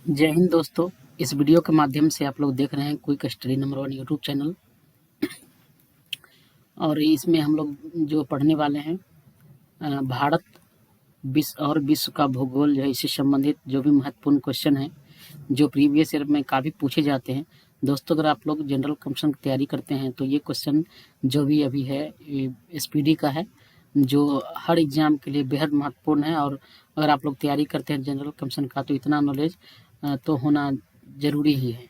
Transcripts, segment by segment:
जय हिंद दोस्तों। इस वीडियो के माध्यम से आप लोग देख रहे हैं quick study number 1 YouTube channel. और इसमें हम लोग जो पढ़ने वाले हैं भारत विश्व का भूगोल जो है इससे संबंधित जो भी महत्वपूर्ण क्वेश्चन है जो प्रीवियस ईयर में काफ़ी पूछे जाते हैं। दोस्तों, अगर आप लोग जनरल कमीशन की तैयारी करते हैं तो ये क्वेश्चन जो भी अभी है SPD का है, जो हर एग्ज़ाम के लिए बेहद महत्वपूर्ण है। और अगर आप लोग तैयारी करते हैं जनरल कमीशन का तो इतना नॉलेज तो होना ज़रूरी ही है।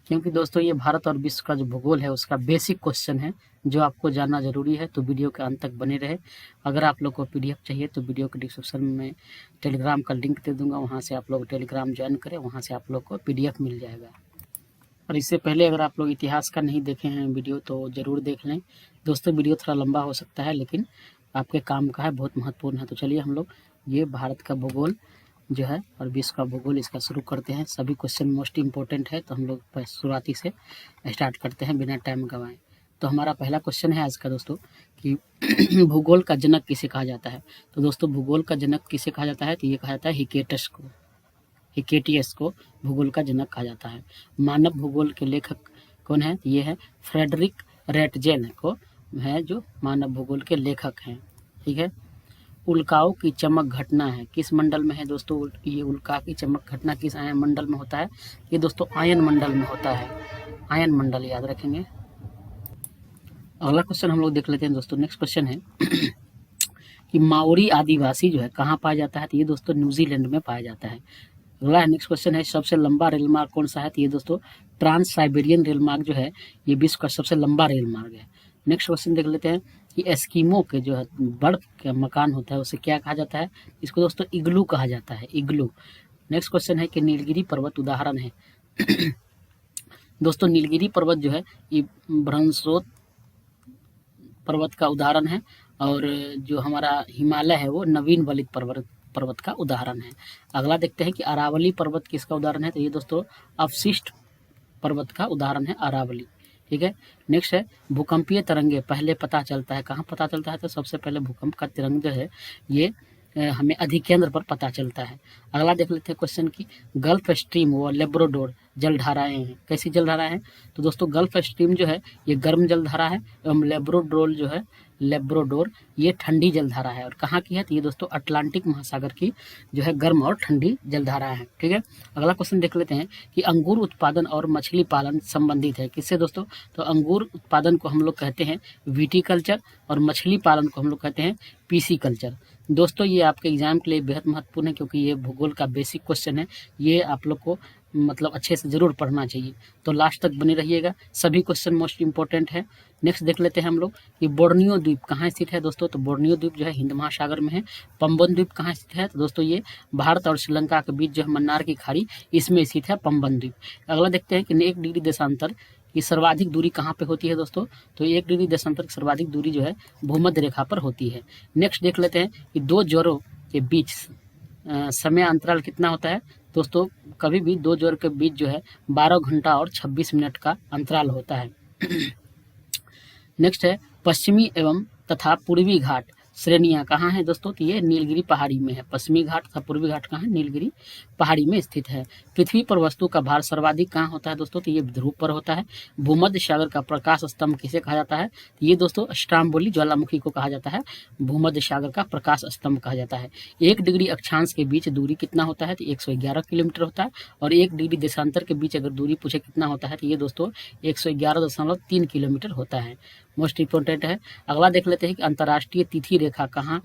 क्योंकि दोस्तों ये भारत और विश्व का जो भूगोल है उसका बेसिक क्वेश्चन है जो आपको जानना ज़रूरी है। तो वीडियो के अंत तक बने रहे। अगर आप लोग को PDF चाहिए तो वीडियो के डिस्क्रिप्शन में टेलीग्राम का लिंक दे दूंगा, वहाँ से आप लोग टेलीग्राम ज्वाइन करें, वहाँ से आप लोग को PDF मिल जाएगा। और इससे पहले अगर आप लोग इतिहास का नहीं देखे हैं वीडियो तो ज़रूर देख लें। दोस्तों वीडियो थोड़ा लंबा हो सकता है लेकिन आपके काम का है, बहुत महत्वपूर्ण है। तो चलिए हम लोग ये भारत का भूगोल जो है और विश्व का भूगोल इसका शुरू करते हैं। सभी क्वेश्चन मोस्ट इम्पोर्टेंट है तो हम लोग शुरुआती से स्टार्ट करते हैं बिना टाइम गंवाए। तो हमारा पहला क्वेश्चन है आज का दोस्तों कि भूगोल का जनक किसे कहा जाता है। तो दोस्तों भूगोल का जनक किसे कहा जाता है तो ये कहा जाता है हिकेटियस को भूगोल का जनक कहा जाता है। मानव भूगोल के लेखक कौन है? ये है फ्रेडरिक रेटजेन को है जो मानव भूगोल के लेखक हैं। ठीक है। उल्काओं की चमक घटना है किस मंडल में है दोस्तों? ये उल्का की चमक घटना किस आयन मंडल में होता है? ये दोस्तों आयन मंडल में होता है। आयन मंडल याद रखेंगे। अगला क्वेश्चन हम लोग देख लेते हैं दोस्तों। नेक्स्ट क्वेश्चन है कि माओरी आदिवासी जो है कहाँ पाया जाता है? तो ये दोस्तों न्यूजीलैंड में पाया जाता है। अगला नेक्स्ट क्वेश्चन है सबसे लंबा रेल मार्ग कौन सा है? तो ये दोस्तों ट्रांस साइबेरियन रेल मार्ग जो है ये विश्व का सबसे लंबा रेल मार्ग है। नेक्स्ट क्वेश्चन देख लेते हैं कि एस्किमो के जो है बर्फ का मकान होता है उसे क्या कहा जाता है? इसको दोस्तों इग्लू कहा जाता है, इग्लू। नेक्स्ट क्वेश्चन है कि नीलगिरी पर्वत उदाहरण है। दोस्तों नीलगिरी पर्वत जो है ये ब्रह्मस्रोत पर्वत का उदाहरण है और जो हमारा हिमालय है वो नवीन वलित पर्वत का उदाहरण है। अगला देखते हैं कि अरावली पर्वत किसका उदाहरण है? तो ये दोस्तों अवशिष्ट पर्वत का उदाहरण है अरावली। ठीक है। नेक्स्ट है भूकंपीय तरंगे पहले पता चलता है कहाँ पता चलता है? तो सबसे पहले भूकंप का तरंग जो है ये हमें अधिकेंद्र पर पता चलता है। अगला देख लेते हैं क्वेश्चन की गल्फ स्ट्रीम व लेब्राडोर जलधाराएं हैं। कैसी जलधाराएं हैं? तो दोस्तों गल्फ स्ट्रीम जो है ये गर्म जलधारा है एवं लेब्राडोर ये ठंडी जलधारा है। और कहाँ की है? तो ये दोस्तों अटलांटिक महासागर की जो है गर्म और ठंडी जलधारा है। ठीक है। अगला क्वेश्चन देख लेते हैं कि अंगूर उत्पादन और मछली पालन संबंधित है किससे दोस्तों? तो अंगूर उत्पादन को हम लोग कहते हैं विटीकल्चर और मछली पालन को हम लोग कहते हैं पीसीकल्चर। दोस्तों ये आपके एग्जाम के लिए बेहद महत्वपूर्ण है क्योंकि ये भूगोल का बेसिक क्वेश्चन है। ये आप लोग को मतलब अच्छे से ज़रूर पढ़ना चाहिए। तो लास्ट तक बने रहिएगा, सभी क्वेश्चन मोस्ट इंपॉर्टेंट है। नेक्स्ट देख लेते हैं हम लोग कि बोर्नियो द्वीप कहाँ स्थित है दोस्तों? तो बोर्नियो द्वीप जो है हिंद महासागर में है। पंबन द्वीप कहाँ स्थित है? तो दोस्तों ये भारत और श्रीलंका के बीच जो है मन्नार की खाड़ी इसमें स्थित है पंबन द्वीप। अगला देखते हैं कि 1 डिग्री देशांतर की सर्वाधिक दूरी कहाँ पे होती है दोस्तों? तो 1 डिग्री देशांतर की सर्वाधिक दूरी जो है भूमध्य रेखा पर होती है। नेक्स्ट देख लेते हैं कि दो ज्वारों के बीच समय अंतराल कितना होता है? दोस्तों कभी भी दो ज्वार के बीच जो है 12 घंटा और 26 मिनट का अंतराल होता है। नेक्स्ट है पश्चिमी एवं तथा पूर्वी घाट श्रेणियां कहाँ है दोस्तों? तो ये नीलगिरी पहाड़ी में है। पश्चिमी घाट तथा पूर्वी घाट कहाँ है? नीलगिरी पहाड़ी में स्थित है। पृथ्वी पर वस्तु का भार सर्वाधिक कहाँ होता है दोस्तों? तो ये ध्रुव पर होता है। भूमध्य सागर का प्रकाश स्तंभ किसे कहा जाता है? तो ये दोस्तों स्ट्राम्बोली ज्वालामुखी को कहा जाता है भूमध्य सागर का प्रकाश स्तंभ कहा जाता है। 1 डिग्री अक्षांश के बीच दूरी कितना होता है? तो 111 किलोमीटर होता है। और 1 डिग्री देशांतर के बीच अगर दूरी पूछे कितना होता है तो ये दोस्तों 111.3 किलोमीटर होता है। मोस्ट इंपॉर्टेंट है। अगला देख लेते हैं कि अंतर्राष्ट्रीय तिथि रेखा कहाँ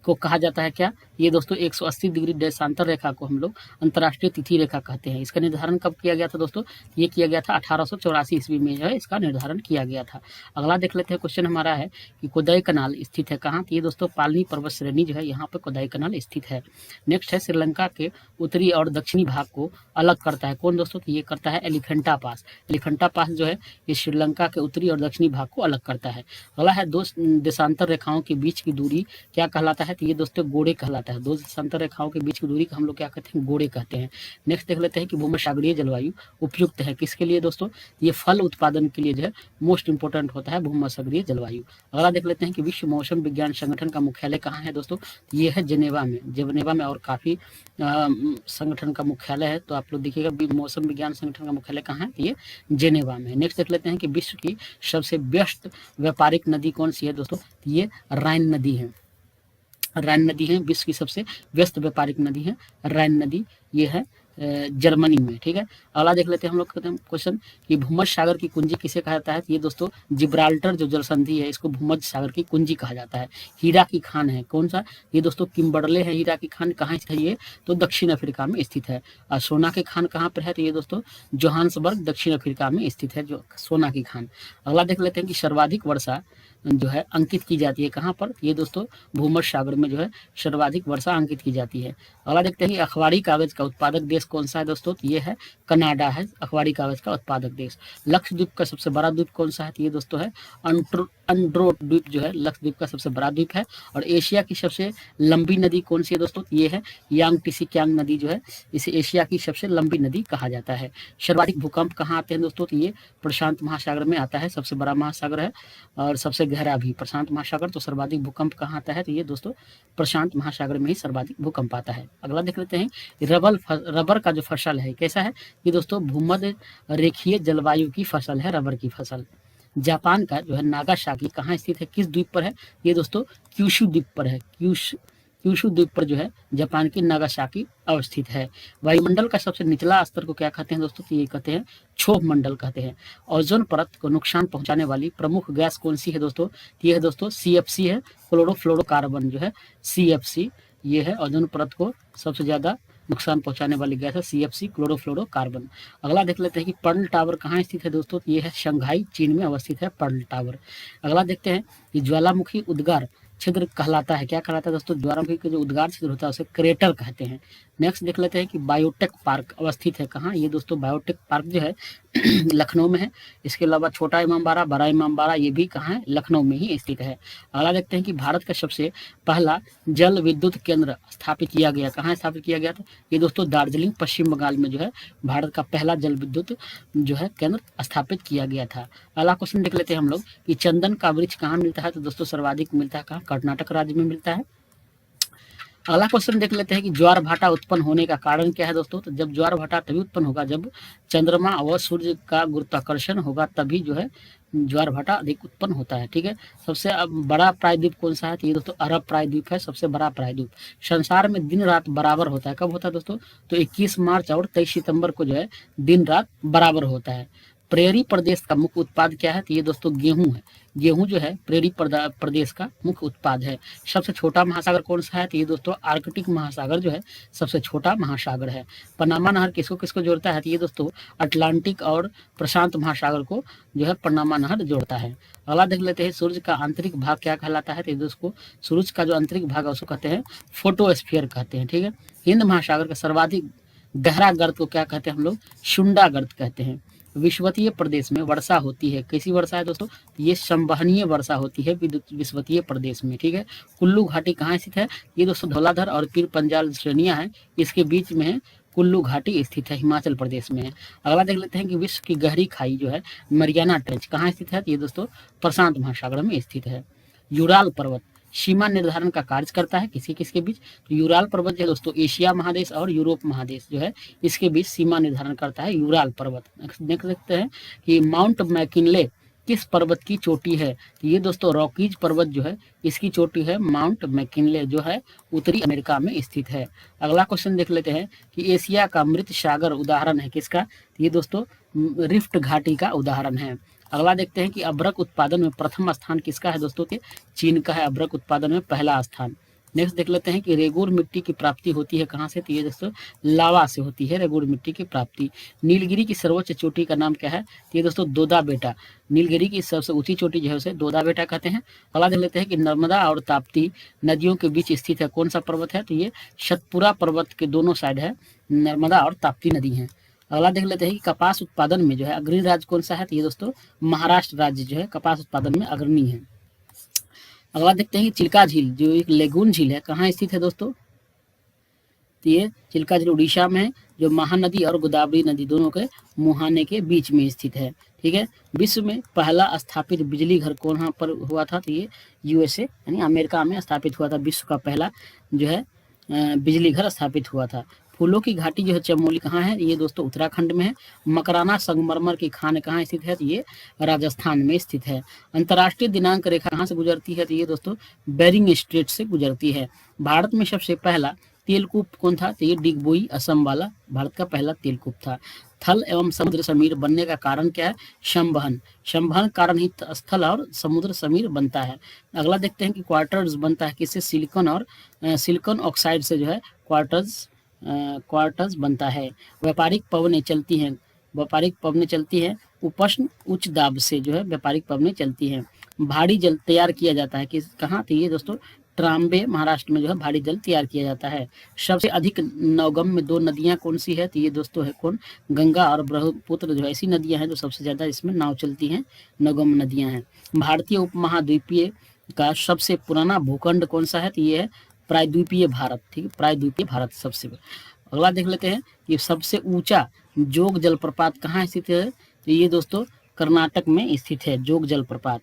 को कहा जाता है क्या? ये दोस्तों 180 डिग्री देशांतर रेखा को हम लोग अंतर्राष्ट्रीय तिथि रेखा कहते हैं। इसका निर्धारण कब किया गया था दोस्तों? ये किया गया था 1884 ईस्वी में जो है इसका निर्धारण किया गया था। अगला देख लेते हैं क्वेश्चन हमारा है कि कोदाई कनाल स्थित है कहाँ? तो ये दोस्तों पालनी पर्वत श्रेणी जो है यहाँ पर कोदाई कनाल स्थित है। नेक्स्ट है श्रीलंका के उत्तरी और दक्षिणी भाग को अलग करता है कौन दोस्तों? तो ये करता है एलिफेंटा पास। एलिफेंटा पास जो है ये श्रीलंका के उत्तरी और दक्षिणी भाग को अलग करता है। अगला है दो देशांतर रेखाओं के बीच की दूरी क्या कहलाती कहलाता है? तो ये दोस्तों गोड़े कहलाता है। दो समांतर रेखाओं के बीच की दूरी को हम लोग क्या कहते हैं? गोड़े कहते हैं। नेक्स्ट देख लेते हैं कि भूमध्यसागरीय जलवायु उपयुक्त है किसके लिए दोस्तों? ये फल उत्पादन के लिए जो है मोस्ट इंपोर्टेंट होता है भूमध्यसागरीय जलवायु। अगला देख लेते हैं कि विश्व मौसम विज्ञान संगठन का मुख्यालय कहाँ है दोस्तों? ये है जेनेवा में। जेनेवा में और काफी संगठन का मुख्यालय है, तो आप लोग देखिएगा मौसम विज्ञान संगठन का मुख्यालय कहाँ है? ये जेनेवा में। नेक्स्ट देख लेते हैं कि विश्व की सबसे व्यस्त व्यापारिक नदी कौन सी है दोस्तों? ये राइन नदी है। राइन नदी है विश्व की सबसे व्यस्त व्यापारिक नदी है राइन नदी, ये है जर्मनी में। ठीक है, अगला देख लेते हैं हम लोग क्वेश्चन कि भूमध्य सागर की कुंजी किसे कहा जाता है? ये दोस्तों जिब्राल्टर जो जलसंधि है इसको भूमध्य सागर की कुंजी कहा जाता है। हीरा की खान है कौन सा? ये दोस्तों किम्बर्ले है हीरा की खान। कहाँ स्थित है ये? तो दक्षिण अफ्रीका में स्थित है। और सोना की खान कहाँ पर है? तो ये दोस्तों जोहान्सबर्ग दक्षिण अफ्रीका में स्थित है जो सोना की खान। अगला देख लेते हैं कि सर्वाधिक वर्षा जो है अंकित की जाती है कहाँ पर? ये दोस्तों भूमध्य सागर में जो है सर्वाधिक वर्षा अंकित की जाती है। अगला देखते हैं कि अखबारी कागज का उत्पादक देश कौन सा है दोस्तों? ये है कनाडा है अखबारी कागज का उत्पादक देश। लक्षद्वीप का सबसे बड़ा द्वीप कौन सा है? तो ये दोस्तों है अंड्रो द्वीप जो है लक्षद्वीप का सबसे बड़ा द्वीप है। और एशिया की सबसे लंबी नदी कौन सी है दोस्तों? ये है यांगटीसी क्यांग नदी जो है इसे एशिया की सबसे लंबी नदी कहा जाता है। सर्वाधिक भूकंप कहाँ आते हैं दोस्तों? तो ये प्रशांत महासागर में आता है, सबसे बड़ा महासागर है और सबसे गहरा भी प्रशांत महासागर। तो सर्वाधिक भूकंप कहाँ आता है? तो ये दोस्तों प्रशांत महासागर में ही सर्वाधिक भूकंप आता है। अगला देख लेते हैं रबर का जो फसल है कैसा है? ये दोस्तों भूमध्य रेखीय जलवायु की फसल है रबर की फसल। जापान का जो है नागासाकी कहाँ स्थित है? किस द्वीप पर है? ये दोस्तों क्यूशु द्वीप पर है। क्यूशु द्वीप पर जो है जापान की नागासाकी अवस्थित है। वायुमंडल का सबसे निचला स्तर को क्या कहते हैं दोस्तों? तो ये कहते हैं क्षोभ मंडल कहते हैं। ओजोन परत को नुकसान पहुंचाने वाली प्रमुख गैस कौन सी है दोस्तों? ये है दोस्तों CFC है, क्लोरोफ्लोरोकार्बन जो है CFC, ये है ओजोन परत को सबसे ज्यादा नुकसान पहुंचाने वाली गैस है CFC क्लोरोफ्लोरोकार्बन। अगला देख लेते हैं कि पर्ल टावर कहाँ स्थित है दोस्तों? ये है शंघाई चीन में अवस्थित है पर्ल टावर। अगला देखते हैं कि ज्वालामुखी उद्गार छिद्र कहलाता है, क्या कहलाता है दोस्तों? ज्वालामुखी का जो उद्गार छिद्र होता है उसे क्रेटर कहते हैं। नेक्स्ट देख लेते हैं कि बायोटेक पार्क अवस्थित है कहाँ? ये दोस्तों बायोटेक पार्क जो है लखनऊ में है। इसके अलावा छोटा इमामबाड़ा बड़ा इमामबाड़ा ये भी कहाँ है? लखनऊ में ही स्थित है। अगला देखते हैं कि भारत का सबसे पहला जल विद्युत केंद्र स्थापित किया गया कहाँ स्थापित किया गया था? ये दोस्तों दार्जिलिंग पश्चिम बंगाल में जो है भारत का पहला जल विद्युत जो है केंद्र स्थापित किया गया था। अगला क्वेश्चन देख लेते हैं हम लोग कि चंदन का वृक्ष कहाँ मिलता है? तो दोस्तों सर्वाधिक मिलता है कहाँ? कर्नाटक राज्य में मिलता है। अगला क्वेश्चन देख लेते हैं कि ज्वार भाटा उत्पन्न होने का कारण क्या है दोस्तों? तो जब ज्वार भाटा तभी उत्पन्न होगा जब चंद्रमा और सूर्य का गुरुत्वाकर्षण होगा, तभी जो है ज्वार भाटा अधिक उत्पन्न होता है। ठीक है, सबसे बड़ा प्रायद्वीप कौन सा है? तो ये दोस्तों अरब प्रायद्वीप है सबसे बड़ा प्रायद्वीप। संसार में दिन रात बराबर होता है, कब होता है दोस्तों? तो 21 मार्च और 23 सितंबर को जो है दिन रात बराबर होता है। प्रेरी प्रदेश का मुख्य उत्पाद क्या है? तो ये दोस्तों गेहूं है। गेहूं जो है प्रेरी प्रदेश का मुख्य उत्पाद है। सबसे छोटा महासागर कौन सा है? तो ये दोस्तों आर्कटिक महासागर जो है सबसे छोटा महासागर है। पनामा नहर किसको किसको जोड़ता है? तो ये दोस्तों अटलांटिक और प्रशांत महासागर को जो है पनामा नहर जोड़ता है। अगला देख लेते हैं सूर्य का आंतरिक भाग क्या कहलाता है? तो ये दोस्तों सूर्य का जो आंतरिक भाग है उसको कहते हैं फोटोस्फीयर कहते हैं। ठीक है, हिंद महासागर का सर्वाधिक गहरा गर्त को क्या कहते हैं हम लोग? शुंडा गर्त कहते हैं। विषुवतीय प्रदेश में वर्षा होती है, कैसी वर्षा है दोस्तों? ये संवहनीय वर्षा होती है विषुवतीय प्रदेश में। ठीक है, कुल्लू घाटी कहाँ स्थित है? ये दोस्तों धौलाधर और पीर पंजाल श्रेणियां हैं, इसके बीच में है कुल्लू घाटी स्थित है, हिमाचल प्रदेश में है। अगला देख लेते हैं कि विश्व की गहरी खाई जो है मरियाना ट्रेंच कहाँ स्थित है? तो ये दोस्तों प्रशांत महासागर में स्थित है। यूराल पर्वत सीमा निर्धारण का कार्य करता है किसी किसके बीच? तो यूराल पर्वत जो है दोस्तों एशिया महादेश और यूरोप महादेश जो है इसके बीच सीमा निर्धारण करता है यूराल पर्वत। देख सकते हैं कि माउंट मैकिनले किस पर्वत की चोटी है? तो ये दोस्तों रॉकीज पर्वत जो है इसकी चोटी है माउंट मैकिनले जो है उत्तरी अमेरिका में स्थित है। अगला क्वेश्चन देख लेते हैं कि एशिया का मृत सागर उदाहरण है किसका? तो ये दोस्तों रिफ्ट घाटी का उदाहरण है। अगला देखते हैं कि अभ्रक उत्पादन में प्रथम स्थान किसका है दोस्तों? के चीन का है अभ्रक उत्पादन में पहला स्थान। नेक्स्ट देख लेते हैं कि रेगुर मिट्टी की प्राप्ति होती है कहाँ से? तो ये दोस्तों लावा से होती है रेगुर मिट्टी की प्राप्ति। नीलगिरी की सर्वोच्च चोटी का नाम क्या है? तो ये दोस्तों दोदा बेटा। नीलगिरी की सबसे ऊंची चोटी जो है उसे दोदा बेटा कहते हैं। अगला देख लेते हैं कि नर्मदा और ताप्ती नदियों के बीच स्थित है कौन सा पर्वत है? तो ये सतपुरा पर्वत के दोनों साइड है नर्मदा और ताप्ती नदी है। अगला देख लेते हैं कि कपास उत्पादन में जो है अग्रणी राज्य कौन सा है? तो ये दोस्तों महाराष्ट्र राज्य जो है कपास उत्पादन में अग्रणी है। अगला देखते हैं कि चिल्का झील जो एक लेगून झील है कहाँ स्थित है दोस्तों, तो ये चिल्का झील उड़ीसा में है, जो महानदी और गोदावरी नदी दोनों के मुहाने के बीच में स्थित है। ठीक है। विश्व में पहला स्थापित बिजली घर कहाँ पर हुआ था, तो ये यूएसए यानी अमेरिका में स्थापित हुआ था। विश्व का पहला जो है बिजली घर स्थापित हुआ था। फूलों की घाटी जो है चमोली कहाँ है, ये दोस्तों उत्तराखंड में है। मकराना संगमरमर की खान कहाँ स्थित है, तो ये राजस्थान में स्थित है। अंतर्राष्ट्रीय दिनांक रेखा कहाँ से गुजरती है, तो ये दोस्तों बेरिंग स्ट्रेट से गुजरती है। भारत में सबसे पहला तेलकूप कौन था, तो ये डिगबोई असम वाला भारत का पहला तेलकूप था। थल एवं समुद्र समीर बनने का कारण क्या है, संवहन। संवहन कारण ही स्थल और समुद्र समीर बनता है। अगला देखते हैं कि क्वार्टर्स बनता है किससे, सिलिकॉन और सिलिकॉन ऑक्साइड से जो है क्वार्टर्स बनता है। व्यापारिक पवनें चलती हैं, व्यापारिक पवनें चलती हैं उपोष्ण उच्च दाब से जो है व्यापारिक पवनें चलती हैं। भारी जल तैयार किया जाता है किस कहाँ, तो ये दोस्तों ट्राम्बे महाराष्ट्र में जो है भारी जल तैयार किया जाता है। सबसे अधिक नवगम्य दो नदियां कौन सी है, तो ये दोस्तों है कौन, गंगा और ब्रह्मपुत्र जो ऐसी नदियां हैं जो सबसे ज्यादा इसमें नाव चलती हैं, नवगम्य नदियां हैं। भारतीय उपमहाद्वीपीय का सबसे पुराना भूखंड कौन सा है, तो ये है प्रायद्वीपीय भारत। ठीक है, प्रायद्वीपीय भारत सबसे। अगला देख लेते हैं कि सबसे ऊंचा जोग जलप्रपात कहाँ स्थित है, तो ये दोस्तों कर्नाटक में स्थित है जोग जलप्रपात।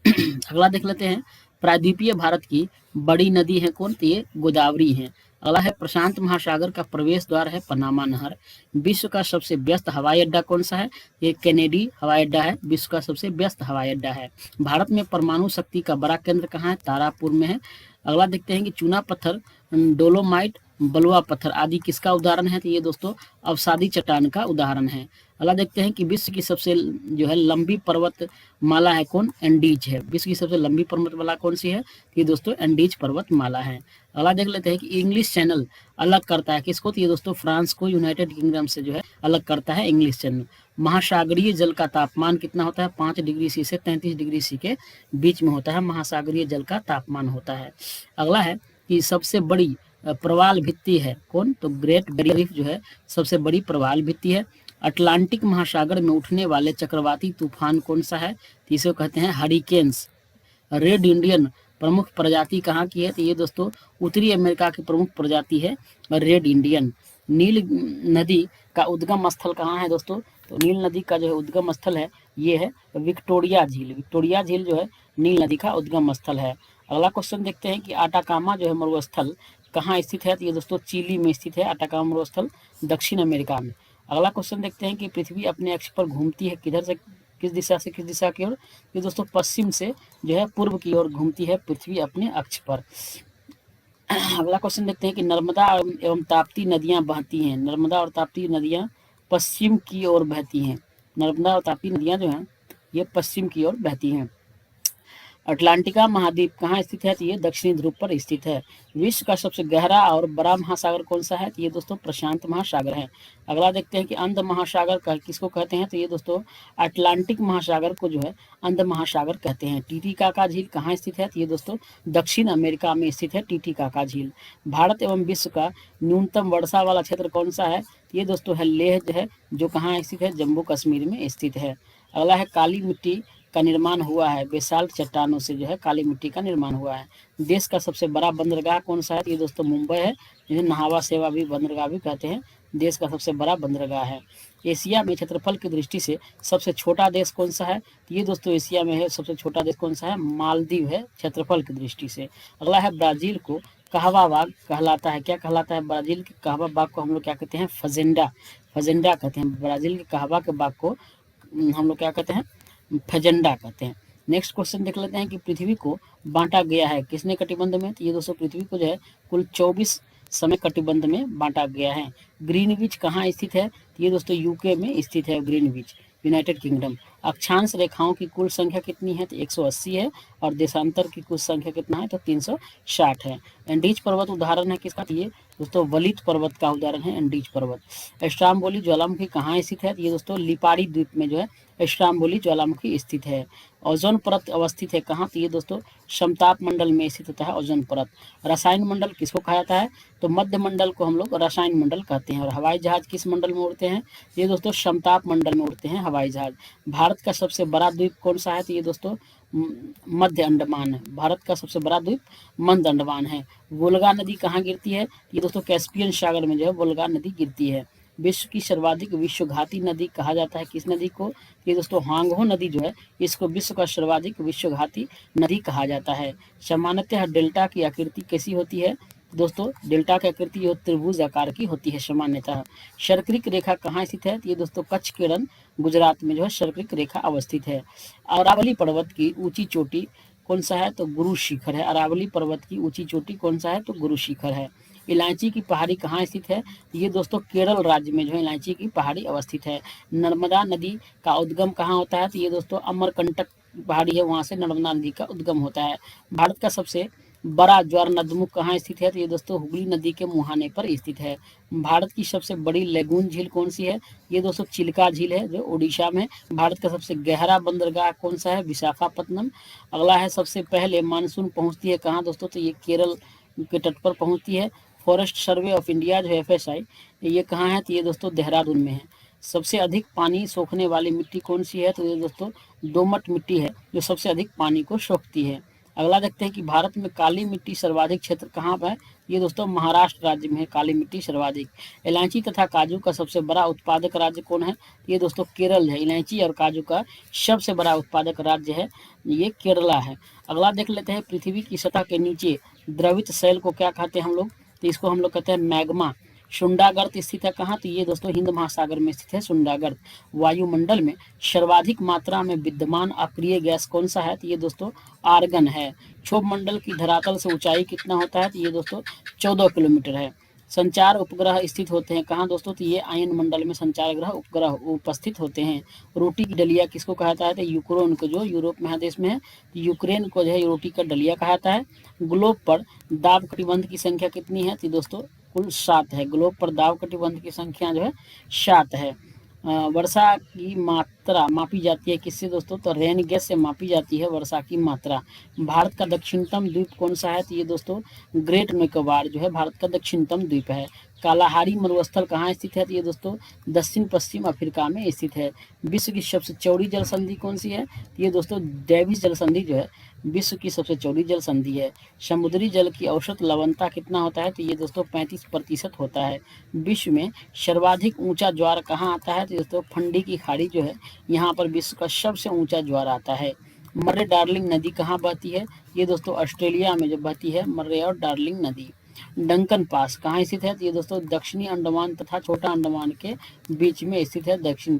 अगला देख लेते हैं प्रायद्वीपीय भारत की बड़ी नदी है कौन, तो ये गोदावरी है। अगला है प्रशांत महासागर का प्रवेश द्वार है पनामा नहर। विश्व का सबसे व्यस्त हवाई अड्डा कौन सा है, ये केनेडी हवाई अड्डा है, विश्व का सबसे व्यस्त हवाई अड्डा है। भारत में परमाणु शक्ति का बड़ा केंद्र कहाँ है, तारापुर में है। अगला देखते हैं कि चूना पत्थर, डोलोमाइट, बलुआ पत्थर आदि किसका उदाहरण है, तो ये दोस्तों अवसादी चट्टान का उदाहरण है। अगला देखते हैं कि विश्व की सबसे जो है लंबी पर्वत माला है कौन, एंडीज है। विश्व की सबसे लंबी पर्वतमाला कौन सी है, ये दोस्तों एंडीज पर्वतमाला है। अगला देख लेते हैं कि इंग्लिश चैनल अलग करता है किसको, तो ये दोस्तों फ्रांस को यूनाइटेड किंगडम से जो है अलग करता है इंग्लिश चैनल। महासागरीय जल का तापमान कितना होता है, 5 डिग्री सी से 33 डिग्री सी के बीच में होता है, महासागरीय जल का तापमान होता है। अगला है कि सबसे बड़ी प्रवाल भित्ति है कौन, तो ग्रेट बैरियर रीफ जो है सबसे बड़ी प्रवाल भित्ति है। अटलांटिक महासागर में उठने वाले चक्रवाती तूफान कौन सा है, तो इसे कहते हैं हरिकेन्स। रेड इंडियन प्रमुख प्रजाति कहाँ की है, तो ये दोस्तों उत्तरी अमेरिका की प्रमुख प्रजाति है रेड इंडियन। नील नदी का उद्गम स्थल कहाँ है दोस्तों, तो नील नदी का जो है उद्गम स्थल है ये है विक्टोरिया झील। विक्टोरिया झील जो है नील नदी का उद्गम स्थल है। अगला क्वेश्चन देखते हैं कि आटाकामा जो है मरुस्थल कहाँ स्थित है, तो ये दोस्तों चिली में स्थित है आटाकामा मरुस्थल, दक्षिण अमेरिका में। अगला क्वेश्चन देखते हैं कि पृथ्वी अपने अक्ष पर घूमती है किधर से, किस दिशा से किस दिशा की ओर, ये दोस्तों पश्चिम से जो है पूर्व की ओर घूमती है पृथ्वी अपने अक्ष पर। अगला क्वेश्चन देखते हैं कि नर्मदा एवं ताप्ती नदियां बहती हैं, नर्मदा और ताप्ती नदियां पश्चिम की ओर बहती हैं। नर्मदा और ताप्ती नदियां जो हैं ये पश्चिम की ओर बहती हैं। अटलांटिका महाद्वीप कहाँ स्थित है, तो ये दक्षिणी ध्रुव पर स्थित है। विश्व का सबसे गहरा और बड़ा महासागर कौन सा है, तो ये दोस्तों प्रशांत महासागर है। अगला देखते हैं कि अंध महासागर किसको कहते हैं, तो ये दोस्तों अटलांटिक महासागर को जो है अंध महासागर कहते हैं। टीटीकाका झील कहाँ स्थित है, तो ये दोस्तों दक्षिण अमेरिका में स्थित है टीटीकाका झील। भारत एवं विश्व का न्यूनतम वर्षा वाला क्षेत्र कौन सा है, ये दोस्तों है लेह जो है, जो कहाँ स्थित है, जम्मू कश्मीर में स्थित है। अगला है काली मिट्टी का निर्माण हुआ है, बेसाल्ट चट्टानों से जो है काली मिट्टी का निर्माण हुआ है। देश का सबसे बड़ा बंदरगाह कौन सा है, ये दोस्तों मुंबई है, जिसे नहावा सेवा भी बंदरगाह भी कहते हैं। देश का सबसे बड़ा बंदरगाह है। एशिया में क्षेत्रफल की दृष्टि से सबसे छोटा देश कौन सा है, ये दोस्तों एशिया में है सबसे छोटा देश कौन सा है, मालदीव है क्षेत्रफल की दृष्टि से। अगला है ब्राजील को कहवा बाग कहलाता है, क्या कहलाता है, ब्राजील के कहवा बाग को हम लोग क्या कहते हैं, फजेंडा, फजेंडा कहते हैं। ब्राजील के कहवा के बाग को हम लोग क्या कहते हैं, फजेंडा कहते हैं। नेक्स्ट क्वेश्चन देख लेते हैं कि पृथ्वी को बांटा गया है किसने कटिबंध में, तो ये दोस्तों पृथ्वी को जो है कुल 24 समय कटिबंध में बांटा गया है। ग्रीनविच कहाँ स्थित है, तो ये दोस्तों यूके में स्थित है ग्रीनविच, यूनाइटेड किंगडम। अक्षांश रेखाओं की कुल संख्या कितनी है, तो 180 है, और देशांतर की कुल संख्या कितना है, तो 360 है। एंडीज पर्वत उदाहरण है किसका, ये दोस्तों वलित पर्वत का उदाहरण है एंडीज पर्वत। स्ट्राम्बोली ज्वालामुखी कहाँ स्थित है, ये दोस्तों लिपाड़ी द्वीप में जो है स्ट्राम्बोली ज्वालामुखी स्थित है। ओजोन परत अवस्थित है कहाँ, तो ये दोस्तों समताप मंडल में स्थित होता है ओजोन परत। रसायन मंडल किसको कहा जाता है, तो मध्य मंडल को हम लोग रसायन मंडल कहते हैं। और हवाई जहाज किस मंडल में उड़ते हैं, ये दोस्तों समताप मंडल में उड़ते हैं हवाई जहाज। भारत का सबसे बड़ा द्वीप कौन सा है, तो ये दोस्तों मध्य अंडमान है। भारत का सबसे बड़ा द्वीप मध्य अंडमान है। वोल्गा नदी कहाँ गिरती है, ये दोस्तों कैस्पियन सागर में जो है वोल्गा नदी गिरती है। विश्व की सर्वाधिक विश्वघाती नदी कहा जाता है किस नदी को, ये दोस्तों हांगहो नदी जो है इसको विश्व का सर्वाधिक विश्वघाती नदी कहा जाता है। सामान्यतः डेल्टा की आकृति कैसी होती है, दोस्तों डेल्टा की आकृति ये त्रिभुज आकार की होती है सामान्यतः। सर्करिक रेखा कहाँ स्थित है, तो ये दोस्तों कच्छ केरन गुजरात में जो है सर्करिक रेखा अवस्थित है। अरावली पर्वत की ऊंची चोटी कौन सा है, तो गुरु शिखर है। अरावली पर्वत की ऊंची चोटी कौन सा है, तो गुरु शिखर है। इलायची की पहाड़ी कहाँ स्थित है, ये दोस्तों केरल राज्य में जो है इलायची की पहाड़ी अवस्थित है। नर्मदा नदी का उद्गम कहाँ होता है, तो ये दोस्तों अमरकंटक पहाड़ी है, वहां से नर्मदा नदी का उद्गम होता है। भारत का सबसे बड़ा ज्वार नदमुख कहाँ स्थित है, तो ये दोस्तों हुगली नदी के मुहाने पर स्थित है। भारत की सबसे बड़ी लेगून झील कौन सी है, ये दोस्तों चिल्का झील है जो ओडिशा में। भारत का सबसे गहरा बंदरगाह कौन सा है, विशाखापत्तनम। अगला है सबसे पहले मानसून पहुंचती है कहाँ दोस्तों, तो ये केरल के तट पर पहुंचती है। फॉरेस्ट सर्वे ऑफ इंडिया जो FSI ये कहाँ है, तो ये दोस्तों देहरादून में है। सबसे अधिक पानी सोखने वाली मिट्टी कौन सी है, तो ये दोस्तों दोमट मिट्टी है जो सबसे अधिक पानी को सोखती है। अगला देखते हैं कि भारत में काली मिट्टी सर्वाधिक क्षेत्र कहाँ पर है, ये दोस्तों महाराष्ट्र राज्य में है काली मिट्टी सर्वाधिक। इलायची तथा काजू का सबसे बड़ा उत्पादक राज्य कौन है, ये दोस्तों केरल है। इलायची और काजू का सबसे बड़ा उत्पादक राज्य है ये केरला है। अगला देख लेते हैं, पृथ्वी की सतह के नीचे द्रवित शैल को क्या कहते हैं हम लोग, तो इसको हम लोग कहते हैं मैग्मा। शुंडागर्त स्थित है कहाँ, तो ये दोस्तों हिंद महासागर में स्थित है शुंडागर्त। वायुमंडल में सर्वाधिक मात्रा में विद्यमान अक्रिय गैस कौन सा है, तो ये दोस्तों आर्गन है। क्षोभ मंडल की धरातल से ऊंचाई कितना होता है, तो ये दोस्तों 14 किलोमीटर है। संचार उपग्रह स्थित होते हैं कहाँ दोस्तों, तो ये आयन मंडल में संचार ग्रह उपग्रह उपस्थित होते हैं। रोटी की डलिया किसको कहा जाता है, तो यूक्रेन को, जो यूरोप महादेश में है, यूक्रेन को जो है रोटी का डलिया कहा जाता है। ग्लोब पर दाब कटिबंध की संख्या कितनी है, तो दोस्तों कुल 7 है। ग्लोब पर दाब कटिबंध की संख्या जो है 7 है। वर्षा की मात्रा मापी जाती है किससे दोस्तों, तो रेन गैस से मापी जाती है वर्षा की मात्रा। भारत का दक्षिणतम द्वीप कौन सा है, तो ये दोस्तों ग्रेट निकोबार जो है भारत का दक्षिणतम द्वीप है। कालाहारी मरुस्थल कहाँ स्थित है, तो ये दोस्तों दक्षिण पश्चिम अफ्रीका में स्थित है। विश्व की सबसे चौड़ी जल संधि कौन सी है, तो ये दोस्तों डेविस जल संधि जो है विश्व की सबसे चौड़ी जल संधि है। समुद्री जल की औसत लवणता कितना होता है, तो ये दोस्तों 35% होता है। विश्व में सर्वाधिक ऊंचा ज्वार कहाँ आता है, तो दोस्तों फंडी की खाड़ी जो है यहाँ पर विश्व का सबसे ऊंचा ज्वार आता है। मर्रे डार्लिंग नदी कहाँ बहती है, ये दोस्तों ऑस्ट्रेलिया में जो बहती है मर्रे और डार्लिंग नदी। डंकन पास कहाँ स्थित है, तो ये दोस्तों दक्षिणी अंडमान तथा छोटा अंडमान के बीच में स्थित है दक्षिण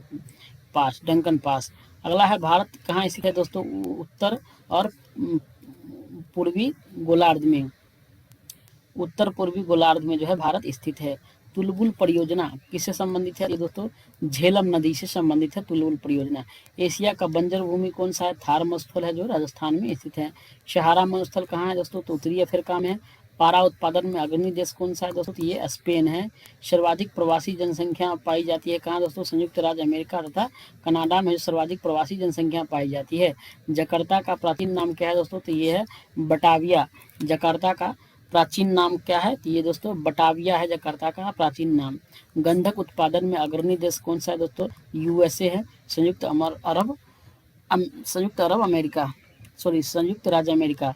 पास, डंकन पास। अगला है भारत कहाँ स्थित है दोस्तों, उत्तर और पूर्वी गोलार्ध में, उत्तर पूर्वी गोलार्ध में जो है भारत स्थित है। तुलबुल परियोजना किससे संबंधित है, ये दोस्तों झेलम नदी से संबंधित है तुलबुल परियोजना। एशिया का बंजर भूमि कौन सा है, थार मरुस्थल है जो राजस्थान में स्थित है। सहारा मरुस्थल कहाँ है दोस्तों, तो उत्तरी अफ्रीका में है। पारा उत्पादन में अग्रणी देश कौन सा है दोस्तों, तो ये स्पेन है। सर्वाधिक प्रवासी जनसंख्या पाई जाती है कहाँ दोस्तों, संयुक्त राज्य अमेरिका तथा कनाडा में सर्वाधिक प्रवासी जनसंख्या पाई जाती है। जकार्ता का प्राचीन नाम क्या है दोस्तों, तो ये है बटाविया। जकार्ता का प्राचीन नाम क्या है, तो ये दोस्तों बटाविया है जकार्ता का प्राचीन नाम। गंधक उत्पादन में अग्रणी देश कौन सा है दोस्तों, USA है। संयुक्त राज्य America,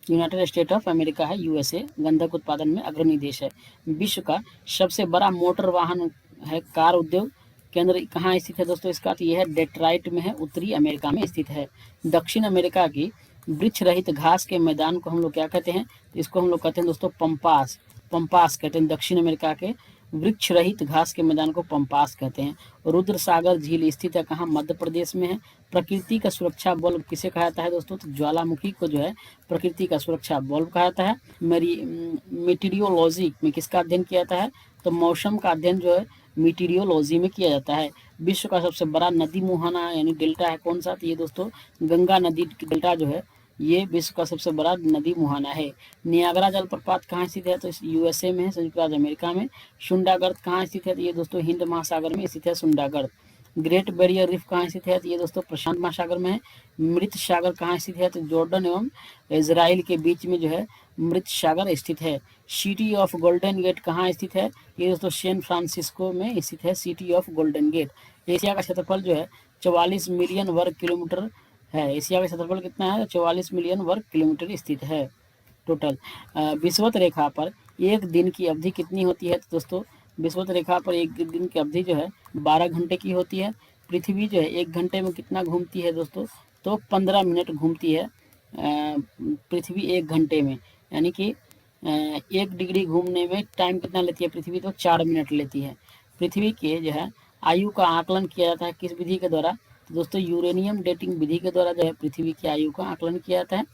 United state of America है USA, गंधक उत्पादन में अग्रणी देश है। विश्व का सबसे बड़ा मोटर वाहन है कार उद्योग केंद्र कहाँ स्थित है दोस्तों इसका, तो यह है डेट्राइट में है, उत्तरी अमेरिका में स्थित है। दक्षिण अमेरिका की वृक्ष रहित घास के मैदान को हम लोग क्या कहते हैं, तो इसको हम लोग कहते हैं दोस्तों पंपास, पंपास कहते हैं। दक्षिण अमेरिका के वृक्ष रहित घास के मैदान को पंपास कहते हैं। रुद्र सागर झील स्थित है कहाँ, मध्य प्रदेश में है। प्रकृति का सुरक्षा बल्ब किसे कहा जाता है दोस्तों, तो ज्वालामुखी को जो है प्रकृति का सुरक्षा बल्ब कहा जाता है। मीटीरियोलॉजी में किसका अध्ययन किया जाता है, तो मौसम का अध्ययन जो है मीटीरियोलॉजी में किया जाता है। विश्व का सबसे बड़ा नदी मुहाना यानी डेल्टा है कौन सा, तो ये दोस्तों गंगा नदी डेल्टा जो है ये विश्व का सबसे बड़ा नदी मुहाना है। नियाग्रा जलप्रपात कहाँ स्थित है, तो USA में है, संयुक्त राज्य अमेरिका में। शुंडागर्त कहाँ स्थित है, तो ये दोस्तों हिंद महासागर में स्थित है शुंडागर्त। ग्रेट बैरियर रीफ कहाँ स्थित है? तो ये दोस्तों प्रशांत महासागर में है। मृत सागर कहाँ स्थित है? तो जॉर्डन एवं इजराइल के बीच में जो है मृत सागर स्थित है। सिटी ऑफ गोल्डन गेट कहाँ स्थित है? ये दोस्तों सैन फ्रांसिस्को में स्थित है city of golden gate. Asia का क्षेत्रफल जो है 44 मिलियन वर्ग किलोमीटर है। एशिया का क्षेत्रफल कितना है? 44 मिलियन वर्ग किलोमीटर स्थित है टोटल। विषुवत रेखा पर एक दिन की अवधि कितनी होती है? तो दोस्तों विषुवत रेखा पर एक दिन की अवधि जो है 12 घंटे की होती है। पृथ्वी जो है 1 घंटे में कितना घूमती है दोस्तों? तो 15 मिनट घूमती है पृथ्वी 1 घंटे में, यानी कि 1 डिग्री घूमने में टाइम कितना लेती है पृथ्वी? तो 4 मिनट लेती है। पृथ्वी के जो है आयु का आकलन किया जाता है किस विधि के द्वारा? तो दोस्तों यूरेनियम डेटिंग विधि के द्वारा जो है पृथ्वी की आयु का आकलन किया जाता है।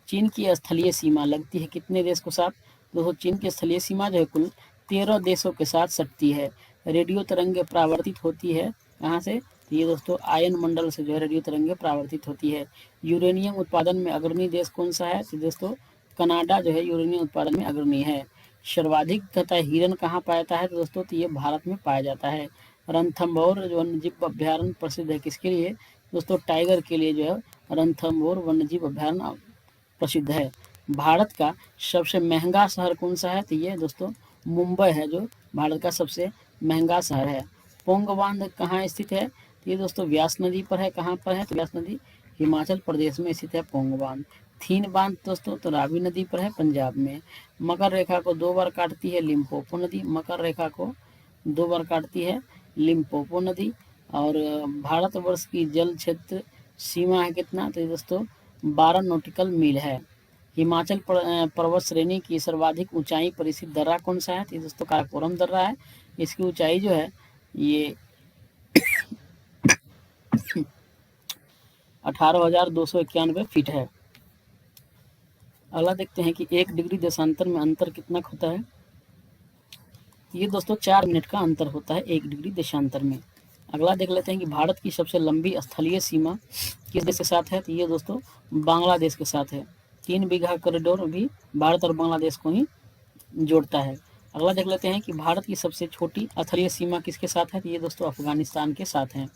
चीन की स्थलीय सीमा लगती है कितने देश को साथ? दोस्तों चीन की स्थलीय सीमा जो है कुल 13 देशों के साथ सटती है। रेडियो तरंगे परावर्तित होती है कहाँ से? तो ये दोस्तों आयन मंडल से जो है रेडियो तरंगे परावर्तित होती है। यूरेनियम उत्पादन में अग्रणी देश कौन सा है? तो दोस्तों कनाडा जो है यूरेनियम उत्पादन में अग्रणी है। सर्वाधिक तथा हिरन कहाँ पाया जाता है? तो दोस्तों तो ये भारत में पाया जाता है। रणथंभौर वन्यजीव अभ्यारण्य प्रसिद्ध है किसके लिए? दोस्तों टाइगर के लिए जो है रणथंभौर वन्यजीव अभ्यारण्य प्रसिद्ध है। भारत का सबसे महंगा शहर कौन सा है? तो ये दोस्तों मुंबई है जो भारत का सबसे महंगा शहर है। पोंग बांध कहाँ स्थित है? तो ये दोस्तों व्यास नदी पर है। कहाँ पर है? तो व्यास नदी हिमाचल प्रदेश में स्थित है पोंग बांध। थीन बांध दोस्तों तो रावी नदी पर है पंजाब में। मकर रेखा को 2 बार काटती है लिम्पोपो नदी। मकर रेखा को 2 बार काटती है लिम्पोपो नदी। और भारतवर्ष की जल क्षेत्र सीमा है कितना? तो दोस्तों 12 नॉटिकल मील है। हिमाचल पर्वत श्रेणी की सर्वाधिक ऊंचाई पर स्थित दर्रा कौन सा है? तो दोस्तों काराकोरम दर्रा है। इसकी ऊंचाई जो है ये 18,291 फीट है। अगला देखते हैं कि 1 डिग्री देशांतर में अंतर कितना होता है? ये दोस्तों 4 मिनट का अंतर होता है 1 डिग्री देशांतर में। अगला देख लेते हैं कि भारत की सबसे लंबी स्थलीय सीमा किस देश के साथ है? तो ये दोस्तों बांग्लादेश के साथ है। 3 बीघा कॉरिडोर भी भारत और बांग्लादेश को ही जोड़ता है। अगला देख लेते हैं कि भारत की सबसे छोटी स्थलीय सीमा किसके साथ है? तो ये दोस्तों अफगानिस्तान के साथ है।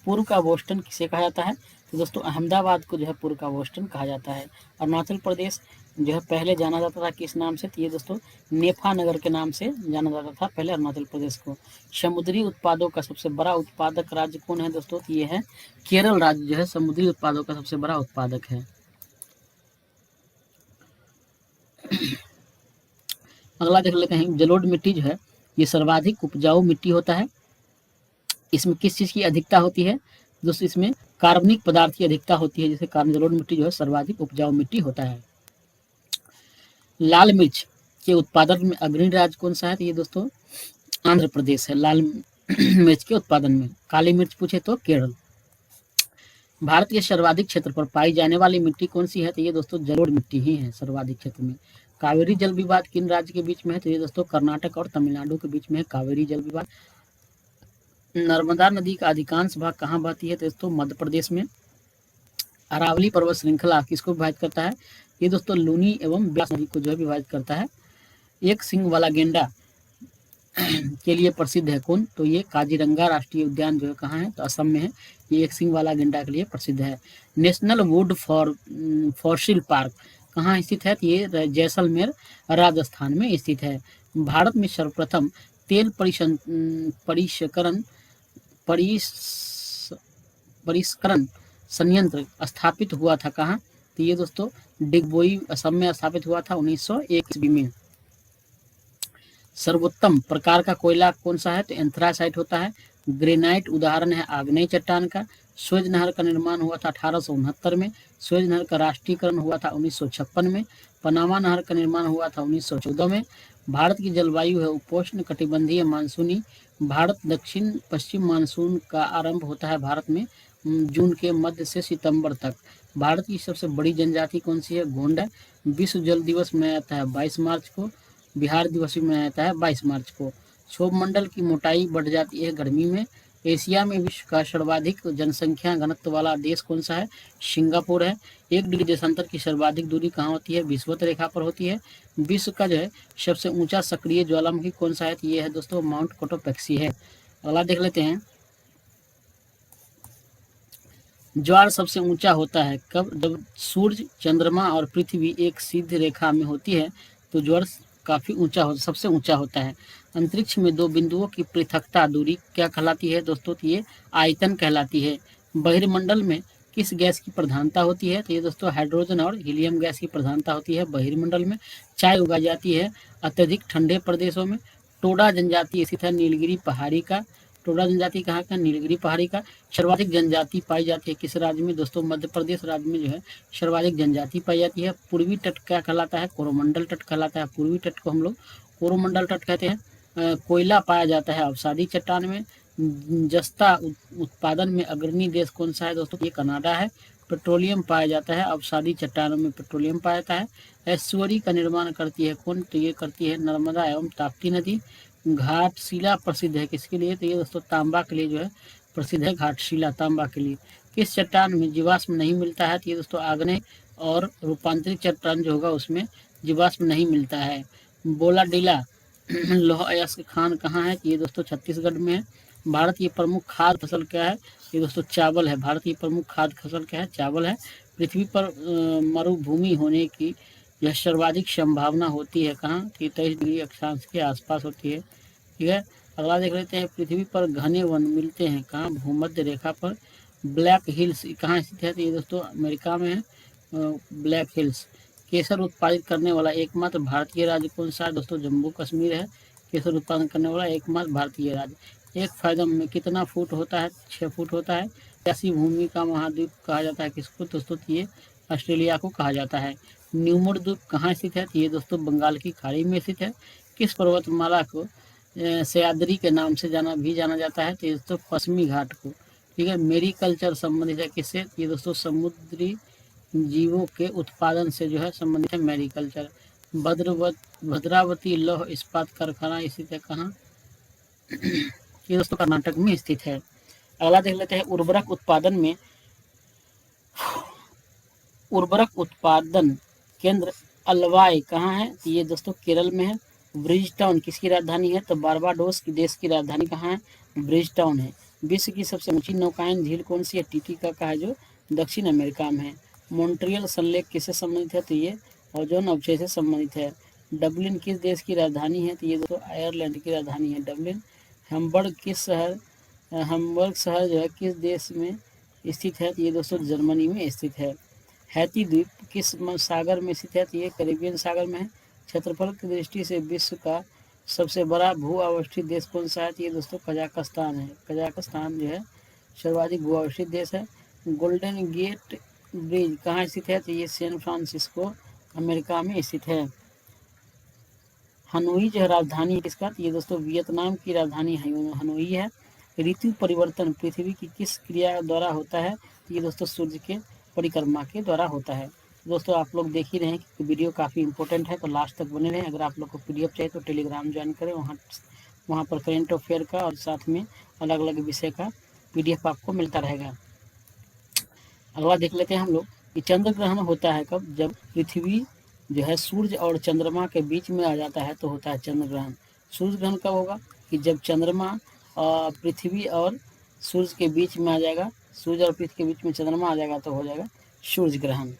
पूर्व का बोस्टन किसे कहा जाता है? तो दोस्तों अहमदाबाद को जो है पूर्व का बोस्टन कहा जाता है। अरुणाचल प्रदेश जो है पहले जाना जाता था किस नाम से? तो ये दोस्तों नेफा नगर के नाम से जाना जाता था पहले अरुणाचल प्रदेश को। समुद्री उत्पादों का सबसे बड़ा उत्पादक राज्य कौन है दोस्तों? तो ये है केरल राज्य जो है समुद्री उत्पादों का सबसे बड़ा उत्पादक है। अगला देख लेते हैं जलोढ़ मिट्टी जो है ये सर्वाधिक उपजाऊ मिट्टी होता है। इसमें किस चीज की अधिकता होती है? दोस्तों इसमें कार्बनिक पदार्थ की अधिकता होती है, जैसे जलोढ़ मिट्टी जो है सर्वाधिक उपजाऊ मिट्टी होता है। लाल मिर्च के उत्पादन में अग्रणी राज्य कौन सा है? तो ये दोस्तों आंध्र प्रदेश है लाल मिर्च के उत्पादन में। काली मिर्च पूछे तो केरल। भारत के सर्वाधिक क्षेत्र पर पाई जाने वाली मिट्टी कौन सी है? तो ये दोस्तों जलोढ़ मिट्टी ही है सर्वाधिक क्षेत्र में। कावेरी जल विवाद किन राज्य के बीच में है? तो ये दोस्तों कर्नाटक और तमिलनाडु के बीच में है कावेरी जल विवाद। नर्मदा नदी का अधिकांश भाग कहाँ बहती है? तो दोस्तों मध्य प्रदेश में। अरावली पर्वत श्रृंखला किसको विभाजित करता है? ये दोस्तों लूनी एवं ब्यास नदी को जो है विभाजित करता है। एक सिंग वाला गेंडा के लिए प्रसिद्ध है कौन? तो ये काजीरंगा राष्ट्रीय उद्यान जो है कहाँ है? तो असम में है। ये एक सिंग वाला गेंडा के लिए प्रसिद्ध है। नेशनल वुड फॉसिल पार्क कहाँ स्थित है? तो ये जैसलमेर राजस्थान में स्थित है। भारत में सर्वप्रथम तेल परिष्करण संयंत्र स्थापित हुआ था कहाँ? तो ये दोस्तों डिगबोई असम में स्थापित हुआ था 1901 ईस्वी में। सर्वोत्तम प्रकार का कोयला कौन सा है? तो एंथ्रासाइट होता है। ग्रेनाइट उदाहरण है आग्नेय चट्टान का। स्वेज नहर का निर्माण हुआ था 1869 में। स्वेज नहर का राष्ट्रीयकरण हुआ था 1956 में। पनामा नहर का निर्माण हुआ था 1914 में। भारत की जलवायु है उपोष्ण कटिबंधीय मानसूनी। भारत दक्षिण पश्चिम मानसून का आरंभ होता है भारत में जून के मध्य से सितंबर तक। भारत की सबसे बड़ी जनजाति कौन सी है? गोंड है। विश्व जल दिवस मनाया जाता है 22 मार्च को। बिहार दिवस भी मनाया जाता है 22 मार्च को। क्षोभ मंडल की मोटाई बढ़ जाती है गर्मी में। एशिया में विश्व का सर्वाधिक जनसंख्या घनत्व वाला देश कौन सा है? सिंगापुर है। 1 डिग्री देशांतर की सर्वाधिक दूरी कहाँ होती है? विषुवत रेखा पर होती है। विश्व का जो है सबसे ऊंचा सक्रिय ज्वालामुखी कौन सा है? तो ये है दोस्तों माउंट कोटोपेक्सी है। अगला देख लेते हैं ज्वार सबसे ऊंचा होता है कब? जब सूर्य, चंद्रमा और पृथ्वी एक सीधी रेखा में होती है तो ज्वार काफी सबसे ऊंचा होता है। अंतरिक्ष में दो बिंदुओं की पृथकता दूरी क्या कहलाती है दोस्तों? तो ये आयतन कहलाती है। बहिर्मंडल में किस गैस की प्रधानता होती है? तो ये दोस्तों हाइड्रोजन और हीलियम गैस की प्रधानता होती है बहिर्मंडल में। चाय उगाई जाती है अत्यधिक ठंडे प्रदेशों में। टोडा जनजाति स्थित है नीलगिरी पहाड़ी का। टोडा जनजाति कहाँ का? नीलगिरी पहाड़ी का। सर्वाधिक जनजाति पाई जाती है किस राज्य में दोस्तों? मध्य प्रदेश राज्य में जो है सर्वाधिक जनजाति पाई जाती है। पूर्वी तट क्या कहलाता है? कोरोमंडल तट कहलाता है। पूर्वी तट को हम लोग कोरोमंडल तट कहते हैं। कोयला पाया जाता है अवसादी चट्टान में। जस्ता उत्पादन में अग्रणी देश कौन सा है दोस्तों? ये कनाडा है। पेट्रोलियम पाया जाता है अवसादी चट्टानों में, पेट्रोलियम पाया जाता है। ऐश्वर्य का निर्माण करती है कौन? तो ये करती है नर्मदा एवं ताप्ती नदी। घाटशिला प्रसिद्ध है किसके लिए? तो ये दोस्तों तांबा के लिए जो है प्रसिद्ध है, घाटशिला तांबा के लिए। किस चट्टान में जीवाश्म नहीं मिलता है? तो ये दोस्तों आग्नेय और रूपांतरित चट्टान जो होगा उसमें जीवाश्म नहीं मिलता है। बोलाडीला लौह अयस्क खान कहाँ है? ये दोस्तों छत्तीसगढ़ में है। भारत की प्रमुख खाद्य फसल क्या है? ये दोस्तों चावल है। भारत की प्रमुख खाद्य फसल क्या है? चावल है। पृथ्वी पर मरुभूमि होने की यह सर्वाधिक संभावना होती है कहाँ? 23 डिग्री अक्षांश के आसपास होती है। ठीक है, अगला देख लेते हैं। पृथ्वी पर घने वन मिलते हैं कहाँ? भूमध्य रेखा पर। ब्लैक हिल्स कहाँ स्थित है? तो ये दोस्तों अमेरिका में है ब्लैक हिल्स। केसर उत्पादित करने वाला एकमात्र भारतीय राज्य कौन सा है दोस्तों? जम्मू कश्मीर है केसर उत्पादन करने वाला एकमात्र भारतीय राज्य। एक फायदम में कितना फुट होता है? 6 फुट होता है। ऐसी भूमि का महाद्वीप कहा जाता है किसको दोस्तों? ये ऑस्ट्रेलिया को कहा जाता है। न्यूमोर द्वीप कहाँ स्थित है? ये दोस्तों बंगाल की खाड़ी में स्थित है। किस पर्वतमाला को सह्याद्री के नाम से जाना जाता है? तो ये दोस्तों पश्चिमी घाट को। ठीक है, मेरी कल्चर संबंधित है किससे? ये दोस्तों समुद्री जीवों के उत्पादन से जो है संबंधित है मैरीकल्चर। भद्रावती लौह इस्पात कारखाना स्थित है कहाँ? ये दोस्तों कर्नाटक में स्थित है। अगला देख लेते हैं। उर्वरक उत्पादन केंद्र अलवाई कहाँ है? ये दोस्तों केरल में है। ब्रिजटाउन किसकी राजधानी है? तो बारबाडोस की देश की राजधानी कहाँ है? ब्रिजटाउन है। विश्व की सबसे ऊंची नौकायन झील कौन सी है? टीटीका का है जो दक्षिण अमेरिका में है। मॉन्ट्रियल संलेख किससे संबंधित है? तो ये ओजोन अवक्षय से संबंधित है। डबलिन किस देश की राजधानी है? तो ये दोस्तों आयरलैंड की राजधानी है डबलिन। हैम्बर्ग शहर जो है किस देश में स्थित है? तो ये दोस्तों जर्मनी में स्थित है। हैती द्वीप किस सागर में स्थित है? तो ये कैरिबियन सागर में है। क्षेत्रफल की दृष्टि से विश्व का सबसे बड़ा भू अवस्थित देश कौन सा है? तो ये दोस्तों कजाकिस्तान है। कजाकिस्तान जो है सर्वाधिक भू अवस्थित देश है। गोल्डन गेट ब्रिज कहाँ स्थित है? तो ये सैन फ्रांसिस्को अमेरिका में स्थित है। हनोई जो है राजधानी किसका? तो ये दोस्तों वियतनाम की राजधानी हनोई है। ऋतु परिवर्तन पृथ्वी की किस क्रिया द्वारा होता है? तो ये दोस्तों सूर्य के परिक्रमा के द्वारा होता है। दोस्तों आप लोग देख ही रहे हैं कि वीडियो काफ़ी इंपॉर्टेंट है, तो लास्ट तक बने रहें। अगर आप लोग को पीडीएफ चाहिए तो टेलीग्राम ज्वाइन करें, वहाँ पर करेंट अफेयर का और साथ में अलग अलग विषय का पीडीएफ आपको मिलता रहेगा। अगला देख लेते हैं हम लोग कि चंद्र ग्रहण होता है कब? जब पृथ्वी जो है सूर्य और चंद्रमा के बीच में आ जाता है तो होता है चंद्र ग्रहण। सूर्य ग्रहण कब होगा? कि जब चंद्रमा पृथ्वी और सूर्य के बीच में आ जाएगा, सूर्य और पृथ्वी के बीच में चंद्रमा आ जाएगा तो हो जाएगा सूर्य ग्रहण।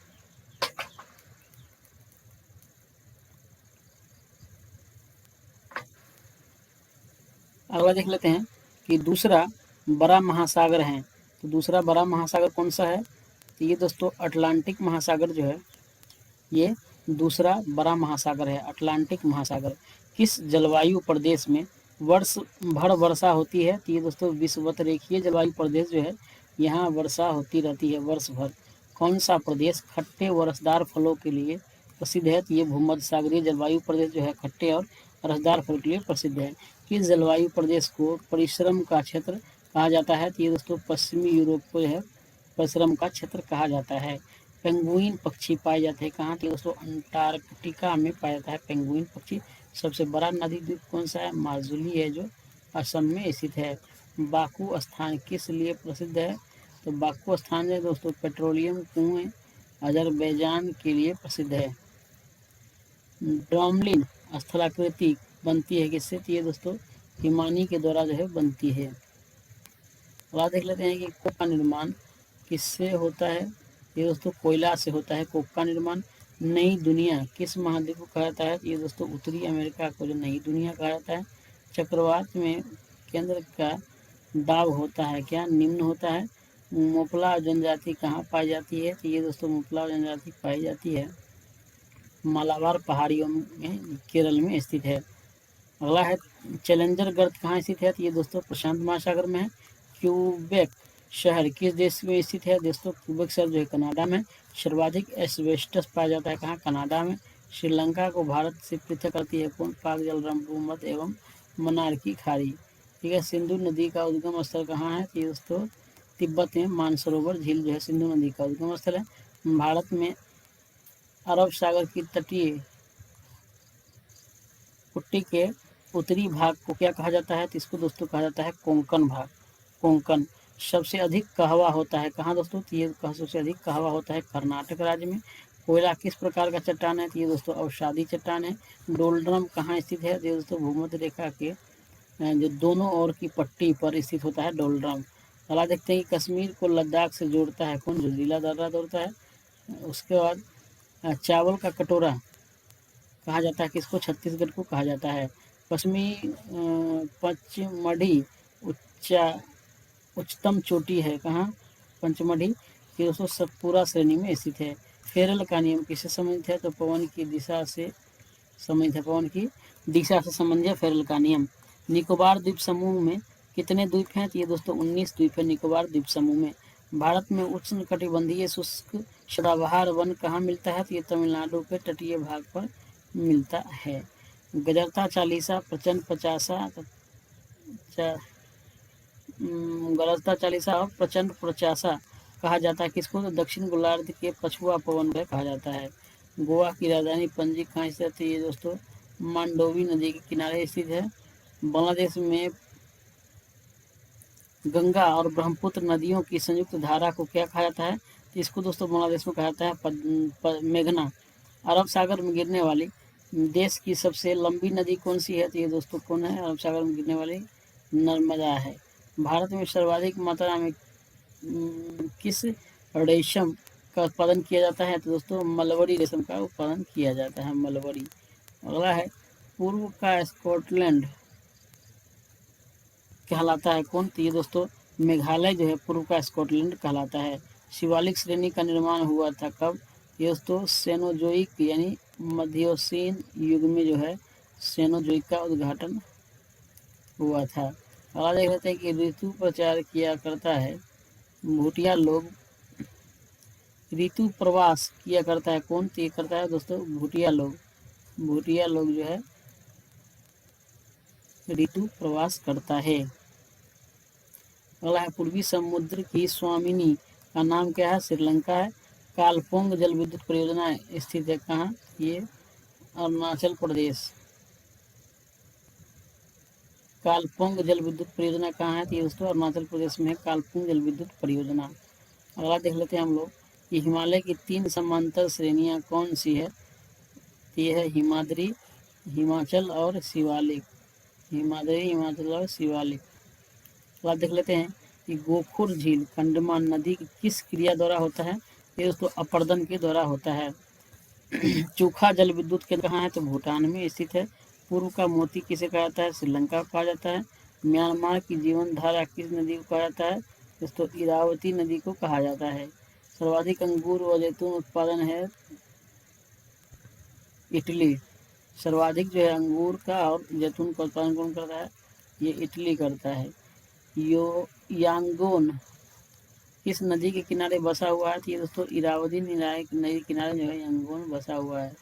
अगला देख लेते हैं कि दूसरा बड़ा महासागर है, तो दूसरा बड़ा महासागर कौन सा है? तो ये दोस्तों अटलांटिक महासागर जो है ये दूसरा बड़ा महासागर है, अटलांटिक महासागर। किस जलवायु प्रदेश में वर्ष भर वर्षा होती है? तो ये दोस्तों विषुवत रेखीय जलवायु प्रदेश जो है यहाँ वर्षा होती रहती है वर्ष भर। कौन सा प्रदेश खट्टे व रसदार फलों के लिए प्रसिद्ध है? तो ये भूमध्य सागरीय जलवायु प्रदेश जो है खट्टे और रसदार फल के लिए प्रसिद्ध है। किस जलवायु प्रदेश को परिश्रम का क्षेत्र कहा जाता है? तो ये दोस्तों पश्चिमी यूरोप को जो है परिश्रम का क्षेत्र कहा जाता है। पेंगुइन पक्षी पाए जाते हैं कहाँ? तो दोस्तों अंटार्कटिका में पाया जाता है पेंगुइन पक्षी। सबसे बड़ा नदी द्वीप कौन सा है? माजुली है जो असम में स्थित है। बाकू स्थान किस लिए प्रसिद्ध है? तो बाकू स्थान है दोस्तों पेट्रोलियम कुएं अजरबैजान के लिए प्रसिद्ध है। ड्रॉमलिन स्थलाकृति बनती है किससे? तो ये दोस्तों हिमानी के द्वारा जो है बनती है। अब देख लेते हैं कि कोप का निर्माण किससे होता है? ये दोस्तों कोयला से होता है कोक का निर्माण। नई दुनिया किस महाद्वीप को कहा जाता है? ये दोस्तों उत्तरी अमेरिका को जो नई दुनिया कहा जाता है। चक्रवात में केंद्र का दाब होता है क्या? निम्न होता है। मोपला जनजाति कहाँ पाई जाती है? तो ये दोस्तों मोपला जनजाति पाई जाती है मालाबार पहाड़ियों में, केरल में स्थित है। अगला है चैलेंजर गर्त कहाँ स्थित है? तो ये दोस्तों प्रशांत महासागर में है। क्यूबेक शहर किस देश में स्थित है? दोस्तों क्यूबेक शहर जो है कनाडा में। सर्वाधिक एस्बेस्टस पाया जाता है कहाँ? कनाडा में। श्रीलंका को भारत से पृथक करती है कौन? पाक जलरम भूमध्य एवं मन्नार की खाड़ी। ठीक है। सिंधु नदी का उद्गम स्थल कहाँ है? तो ये दोस्तों तिब्बत में मानसरोवर झील जो है सिंधु नदी का उद्गम स्थल है। भारत में अरब सागर की तटीय पुट्टी के उत्तरी भाग को क्या कहा जाता है? तो इसको दोस्तों कहा जाता है कोंकण भाग। कोंकण। सबसे अधिक कहवा होता है कहाँ दोस्तों? तो ये सबसे अधिक कहवा होता है कर्नाटक राज्य में। कोयला किस प्रकार का चट्टान है? तो ये दोस्तों अवसादी चट्टान है। डोलड्रम कहाँ स्थित है? तो ये दोस्तों भूमध्य रेखा के जो दोनों ओर की पट्टी पर स्थित होता है डोलड्रम। अगला देखते हैं कि कश्मीर को लद्दाख से जोड़ता है कौन? जोजिला दर्रा जोड़ता है। उसके बाद चावल का कटोरा कहा जाता है किसको? छत्तीसगढ़ को कहा जाता है। पश्चिमी पचमढ़ी उच्चतम चोटी है कहाँ? पंचमढ़ी। ये दोस्तों सतपुरा श्रेणी में स्थित है। फेरल का नियम किससे संबंधित है? तो पवन की दिशा से संबंधित है। पवन की दिशा से संबंधित है फेरल का नियम। निकोबार द्वीप समूह में कितने द्वीप हैं? तो ये दोस्तों 19 द्वीप है निकोबार द्वीप समूह में। भारत में उष्ण कटिबंधीय शुष्क सदाबहार वन कहाँ मिलता है? तो ये तमिलनाडु के तटीय भाग पर मिलता है। गजरता चालीसा, प्रचंड पचासा, गरजता चालीसा और प्रचंड पचासा कहा जाता है किसको? तो दक्षिण गोलार्ध के पछुआ पवन को कहा जाता है। गोवा की राजधानी पणजी कहाँ स्थित है? ये दोस्तों मांडोवी नदी के किनारे स्थित है। बांग्लादेश में गंगा और ब्रह्मपुत्र नदियों की संयुक्त धारा को क्या कहा जाता है? तो इसको दोस्तों बांग्लादेश में कहा जाता है मेघना। अरब सागर में गिरने वाली देश की सबसे लंबी नदी कौन सी है? तो ये दोस्तों कौन है? अरब सागर में गिरने वाली नर्मदा है। भारत में सर्वाधिक मात्रा में किस रेशम का उत्पादन किया जाता है? तो दोस्तों मलबरी रेशम का उत्पादन किया जाता है, मलबरी। अगला है पूर्व का स्कॉटलैंड कहलाता है कौन? तो ये दोस्तों मेघालय जो है पूर्व का स्कॉटलैंड कहलाता है। शिवालिक श्रेणी का निर्माण हुआ था कब? ये दोस्तों सेनोजोइक यानी मध्योसीन युग में जो है सेनोजोइक का उद्घाटन हुआ था। अगला देख लेते हैं कि ऋतु प्रचार किया करता है भूटिया लोग। ऋतु प्रवास किया करता है कौन? तो ये करता है दोस्तों भूटिया लोग। भूटिया लोग जो है ऋतु प्रवास करता है। अगला है पूर्वी समुद्र की स्वामिनी का नाम क्या है? श्रीलंका है। कालपोंग जल विद्युत परियोजना स्थित है कहाँ? ये अरुणाचल प्रदेश। कालपोंग जल विद्युत परियोजना कहाँ है? तो ये दोस्तों अरुणाचल प्रदेश में है कालपोंग जल विद्युत परियोजना। अगला देख लेते हैं हम लोग कि हिमालय की 3 समांतर श्रेणियां कौन सी है? तो ये है हिमाद्री, हिमाचल और शिवालिक। हिमाद्री, हिमाचल और शिवालिक। अगला देख लेते हैं कि गोखुर झील कंडमान नदी की किस क्रिया द्वारा होता है? ये दोस्तों अपर्दन के द्वारा होता है। चूखा जल विद्युत केंद्र कहाँ है? तो भूटान में स्थित है। पूर्व का मोती किसे कहा जाता है? श्रीलंका को कहा जाता है। म्यांमार की जीवन धारा किस नदी को कहा जाता है? दोस्तों इरावती नदी को कहा जाता है। सर्वाधिक अंगूर व जैतून उत्पादन है इटली। सर्वाधिक जो है अंगूर का और जैतून का उत्पादन कौन करता है? ये इटली करता है। यांगोन किस नदी के किनारे बसा हुआ है? तो ये दोस्तों इरावती नदी के किनारे जो है यांगोन बसा हुआ है।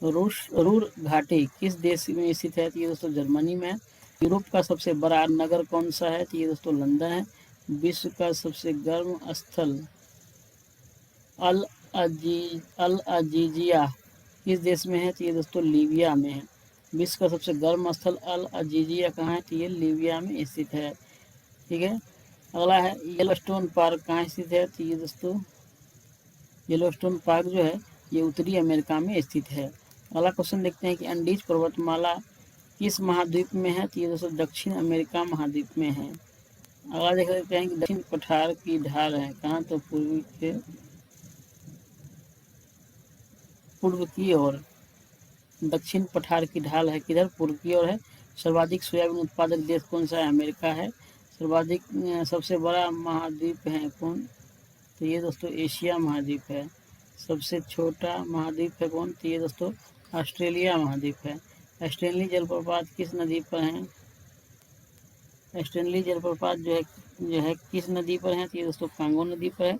रूर घाटी किस देश में स्थित है? तो ये दोस्तों जर्मनी में है। यूरोप का सबसे बड़ा नगर कौन सा है? तो ये दोस्तों लंदन है। विश्व का सबसे गर्म स्थल अल अजीजिया किस देश में है? तो ये दोस्तों लीबिया में है। विश्व का सबसे गर्म स्थल अल अजीजिया कहाँ है? तो ये लीबिया में स्थित है। ठीक है। अगला है येलोस्टोन पार्क कहाँ स्थित है? तो ये दोस्तों येलोस्टोन पार्क जो है ये उत्तरी अमेरिका में स्थित है। अगला क्वेश्चन देखते हैं कि अंडीज पर्वतमाला किस महाद्वीप में है? तो ये दोस्तों दक्षिण अमेरिका महाद्वीप में है। अगला देख लेते हैं कि दक्षिण पठार की ढाल है कहाँ, तो पूर्व की ओर। दक्षिण पठार की ढाल है किधर, पूर्व की ओर है। सर्वाधिक सोयाबीन उत्पादक देश कौन सा है, अमेरिका है। सर्वाधिक सबसे बड़ा महाद्वीप है कौन, तो ये दोस्तों एशिया महाद्वीप है। सबसे छोटा महाद्वीप है कौन, तो ये दोस्तों ऑस्ट्रेलिया महाद्वीप है। स्टेनली जलप्रपात किस नदी पर है, स्टेनली जलप्रपात जो है किस नदी पर है, तो ये दोस्तों कांगो नदी पर है।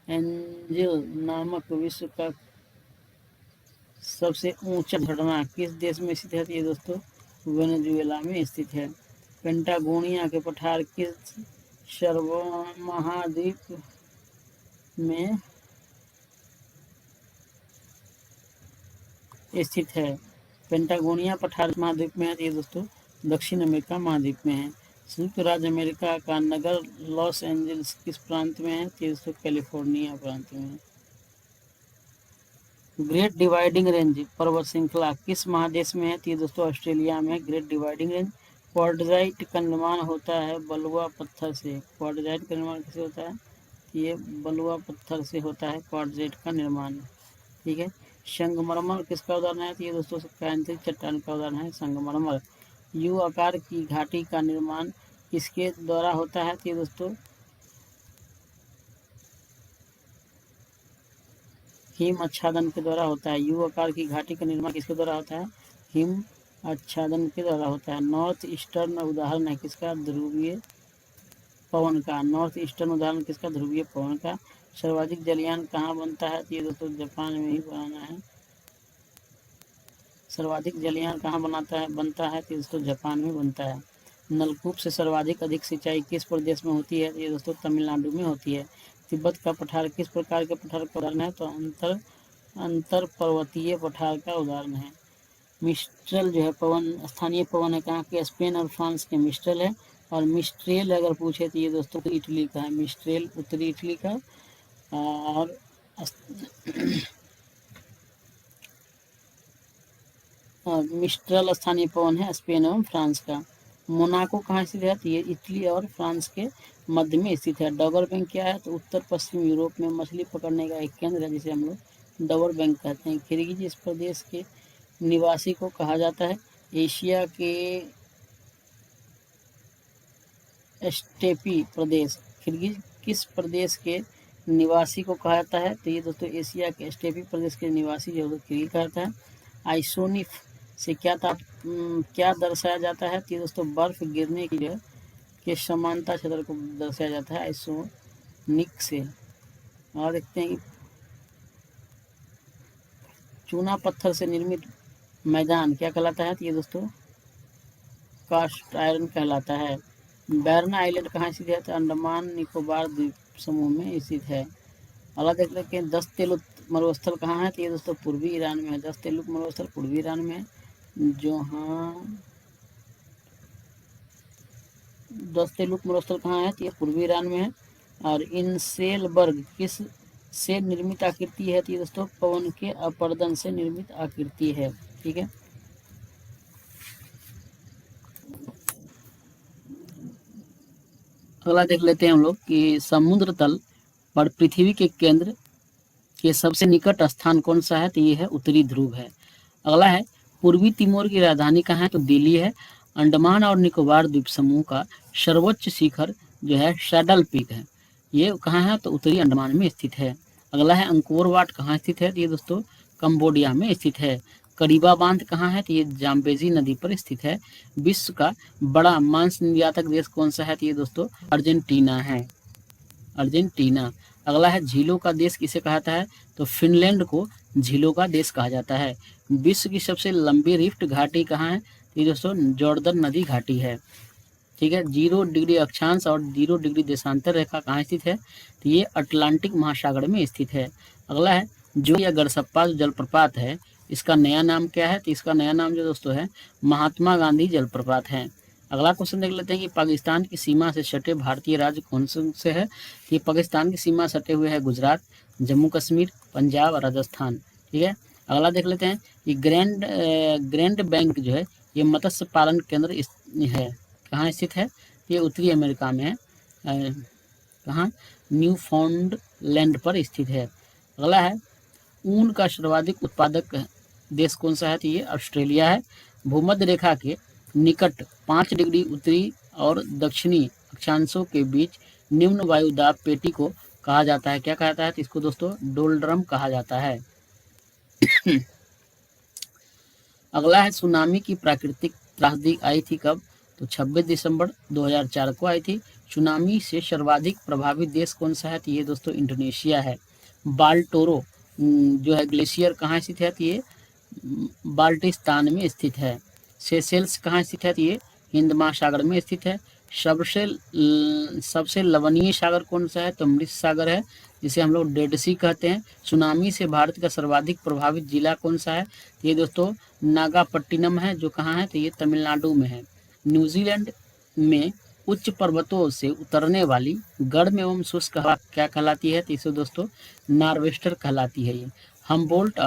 एंजिल नामक विश्व का सबसे ऊंचा झरना किस देश में स्थित है, तो ये दोस्तों वेनेजुएला में स्थित है। पेंटागोनिया के पठार किस सर्वमहाद्वीप में स्थित है। पेंटागोनिया पठार महाद्वीप में है, तो ये दोस्तों दक्षिण अमेरिका महाद्वीप में है। संयुक्त राज्य अमेरिका का नगर लॉस एंजल्स किस प्रांत में है, तो ये दोस्तों कैलिफोर्निया प्रांत में है। ग्रेट डिवाइडिंग रेंज पर्वत श्रृंखला किस महादेश में है, तो ये दोस्तों ऑस्ट्रेलिया में। Great dividing range. क्वार्टजाइट का निर्माण होता है बलुआ पत्थर से। क्वार्टजाइट का निर्माण कैसे होता है, ये बलुआ पत्थर से होता है क्वार्टजाइट का निर्माण, ठीक है। संगमरमर किसका उदाहरण है, तो ये दोस्तों कैंथिक चट्टान का उदाहरण है संगमरमर। यू आकार की घाटी का निर्माण किसके द्वारा होता है, तो ये दोस्तों हिम आच्छादन के द्वारा होता है। यू आकार की घाटी का निर्माण किसके द्वारा होता है, हिम आच्छादन के द्वारा होता है। नॉर्थ ईस्टर्न उदाहरण है किसका, ध्रुवीय पवन का। नॉर्थ ईस्टर्न उदाहरण किसका, ध्रुवीय पवन का। सर्वाधिक जलयान कहाँ बनता है, तो ये दोस्तों जापान में ही बनाना है। सर्वाधिक जलयान कहाँ बनता है, तो दोस्तों जापान में बनता है। नलकूप से सर्वाधिक अधिक सिंचाई किस प्रदेश में होती है, तो ये दोस्तों तमिलनाडु में होती है। तिब्बत का पठार किस प्रकार के पठार का उदाहरण है, तो अंतर पर्वतीय पठार का उदाहरण है। मिस्ट्रल जो है पवन, स्थानीय पवन है कहाँ के, स्पेन और फ्रांस के मिस्ट्रल है। और मिस्ट्रेल अगर पूछे तो ये दोस्तों इटली का है। मिस्ट्रेल उत्तरी इटली का। और मिस्ट्रल स्थानीय पवन है स्पेन एवं फ्रांस का। मोनाको कहाँ स्थित है, तो ये इटली और फ्रांस के मध्य में स्थित है। डॉगर बैंक क्या है, तो उत्तर पश्चिम यूरोप में मछली पकड़ने का एक केंद्र है जिसे हम लोग डॉगर बैंक कहते हैं। किर्गिज इस प्रदेश के निवासी को कहा जाता है। एशिया के स्टेपी प्रदेश किर्गिज किस प्रदेश के निवासी को कहा जाता है, तो ये दोस्तों एशिया के स्टेपी प्रदेश के निवासी जो किर्गिज कहता है। आइसोनिफ से क्या दर्शाया जाता है, तो ये दोस्तों बर्फ गिरने की जो के समानता क्षेत्र को दर्शाया जाता है आइसोनिक से। और देखते हैं कि चूना पत्थर से निर्मित मैदान क्या कहलाता है, तो ये दोस्तों कास्ट आयरन कहलाता है। बैरना आइलैंड कहाँ स्थित है, तो अंडमान निकोबार द्वीप समूह में स्थित है। अगला देख लेते हैं दस्त तेलुक मरुस्थल कहाँ है, तो ये दोस्तों पूर्वी ईरान में है। दस्त तेलुक मरुस्थल पूर्वी ईरान में है। दस्त तेलुक मरुस्थल कहाँ है, तो ये पूर्वी ईरान में है। और इंसेलबर्ग किस से निर्मित आकृति है, तो ये दोस्तों पवन के अपर्दन से निर्मित आकृति है, ठीक है। अगला देख लेते हैं हम लोग कि समुद्र तल पर पृथ्वी के केंद्र के सबसे निकट स्थान कौन सा है, तो ये है उत्तरी ध्रुव है। अगला है पूर्वी तिमोर की राजधानी कहाँ है, तो दिल्ली है। अंडमान और निकोबार द्वीप समूह का सर्वोच्च शिखर जो है सैडल पीक है, ये कहाँ है, तो उत्तरी अंडमान में स्थित है। अगला है अंकोर वाट कहाँ स्थित है, तो ये दोस्तों कंबोडिया में स्थित है। करीबा बांध कहाँ है, तो ये जाम्बेजी नदी पर स्थित है। विश्व का बड़ा मांस निर्यातक देश कौन सा है, तो ये दोस्तों अर्जेंटीना है, अर्जेंटीना। अगला है झीलों का देश किसे कहता है, तो फिनलैंड को झीलों का देश कहा जाता है। विश्व की सबसे लंबी रिफ्ट घाटी कहाँ है, तो ये दोस्तों जॉर्डन नदी घाटी है, ठीक है। 0 डिग्री अक्षांश और 0 डिग्री देशांतर रेखा कहाँ स्थित है, तो ये अटलांटिक महासागर में स्थित है। अगला है जो या गरसप्पा जलप्रपात है इसका नया नाम क्या है, तो इसका नया नाम जो दोस्तों है महात्मा गांधी जलप्रपात है। अगला क्वेश्चन देख लेते हैं कि पाकिस्तान की सीमा से सटे भारतीय राज्य कौन से है, तो ये पाकिस्तान की सीमा सटे हुए है गुजरात, जम्मू कश्मीर, पंजाब और राजस्थान, ठीक है। अगला देख लेते हैं कि ग्रैंड बैंक जो है ये मत्स्य पालन केंद्र है, कहाँ स्थित है, ये उत्तरी अमेरिका में है। कहाँ, न्यू फाउंड लैंड पर स्थित है। अगला है, ऊन का सर्वाधिक उत्पादक देश कौन सा है, तो ये ऑस्ट्रेलिया है। भूमध्य रेखा के निकट 5 डिग्री उत्तरी और दक्षिणी अक्षांशों के बीच निम्न वायुदाब पेटी को कहा जाता है, क्या कहा जाता है, तो इसको दोस्तों डोल्ड्रम कहा जाता है। अगला है, सुनामी की प्राकृतिक त्रासदी आई थी कब, तो 26 दिसंबर 2004 को आई थी। सुनामी से सर्वाधिक प्रभावित देश कौन सा है, तो ये दोस्तों इंडोनेशिया है। बाल्टोरो जो है ग्लेशियर कहाँ स्थित है, तो ये बाल्टिस्तान में स्थित है। सेशेल्स कहाँ स्थित है, तो ये हिंद महासागर में स्थित है। सबसे लवणीय सागर कौन सा है, तो मृत सागर है, जिसे हम लोग डेड सी कहते हैं। सुनामी से भारत का सर्वाधिक प्रभावित जिला कौन सा है, ये दोस्तों नागापट्टिनम है, जो कहाँ है, तो ये तमिलनाडु में है। न्यूजीलैंड में उच्च पर्वतों से उतरने वाली गर्म एवं शुष्क हवा क्या कहलाती है, तो इसे दोस्तों नॉर्वेस्टर कहलाती है। ये हम्बोल्ट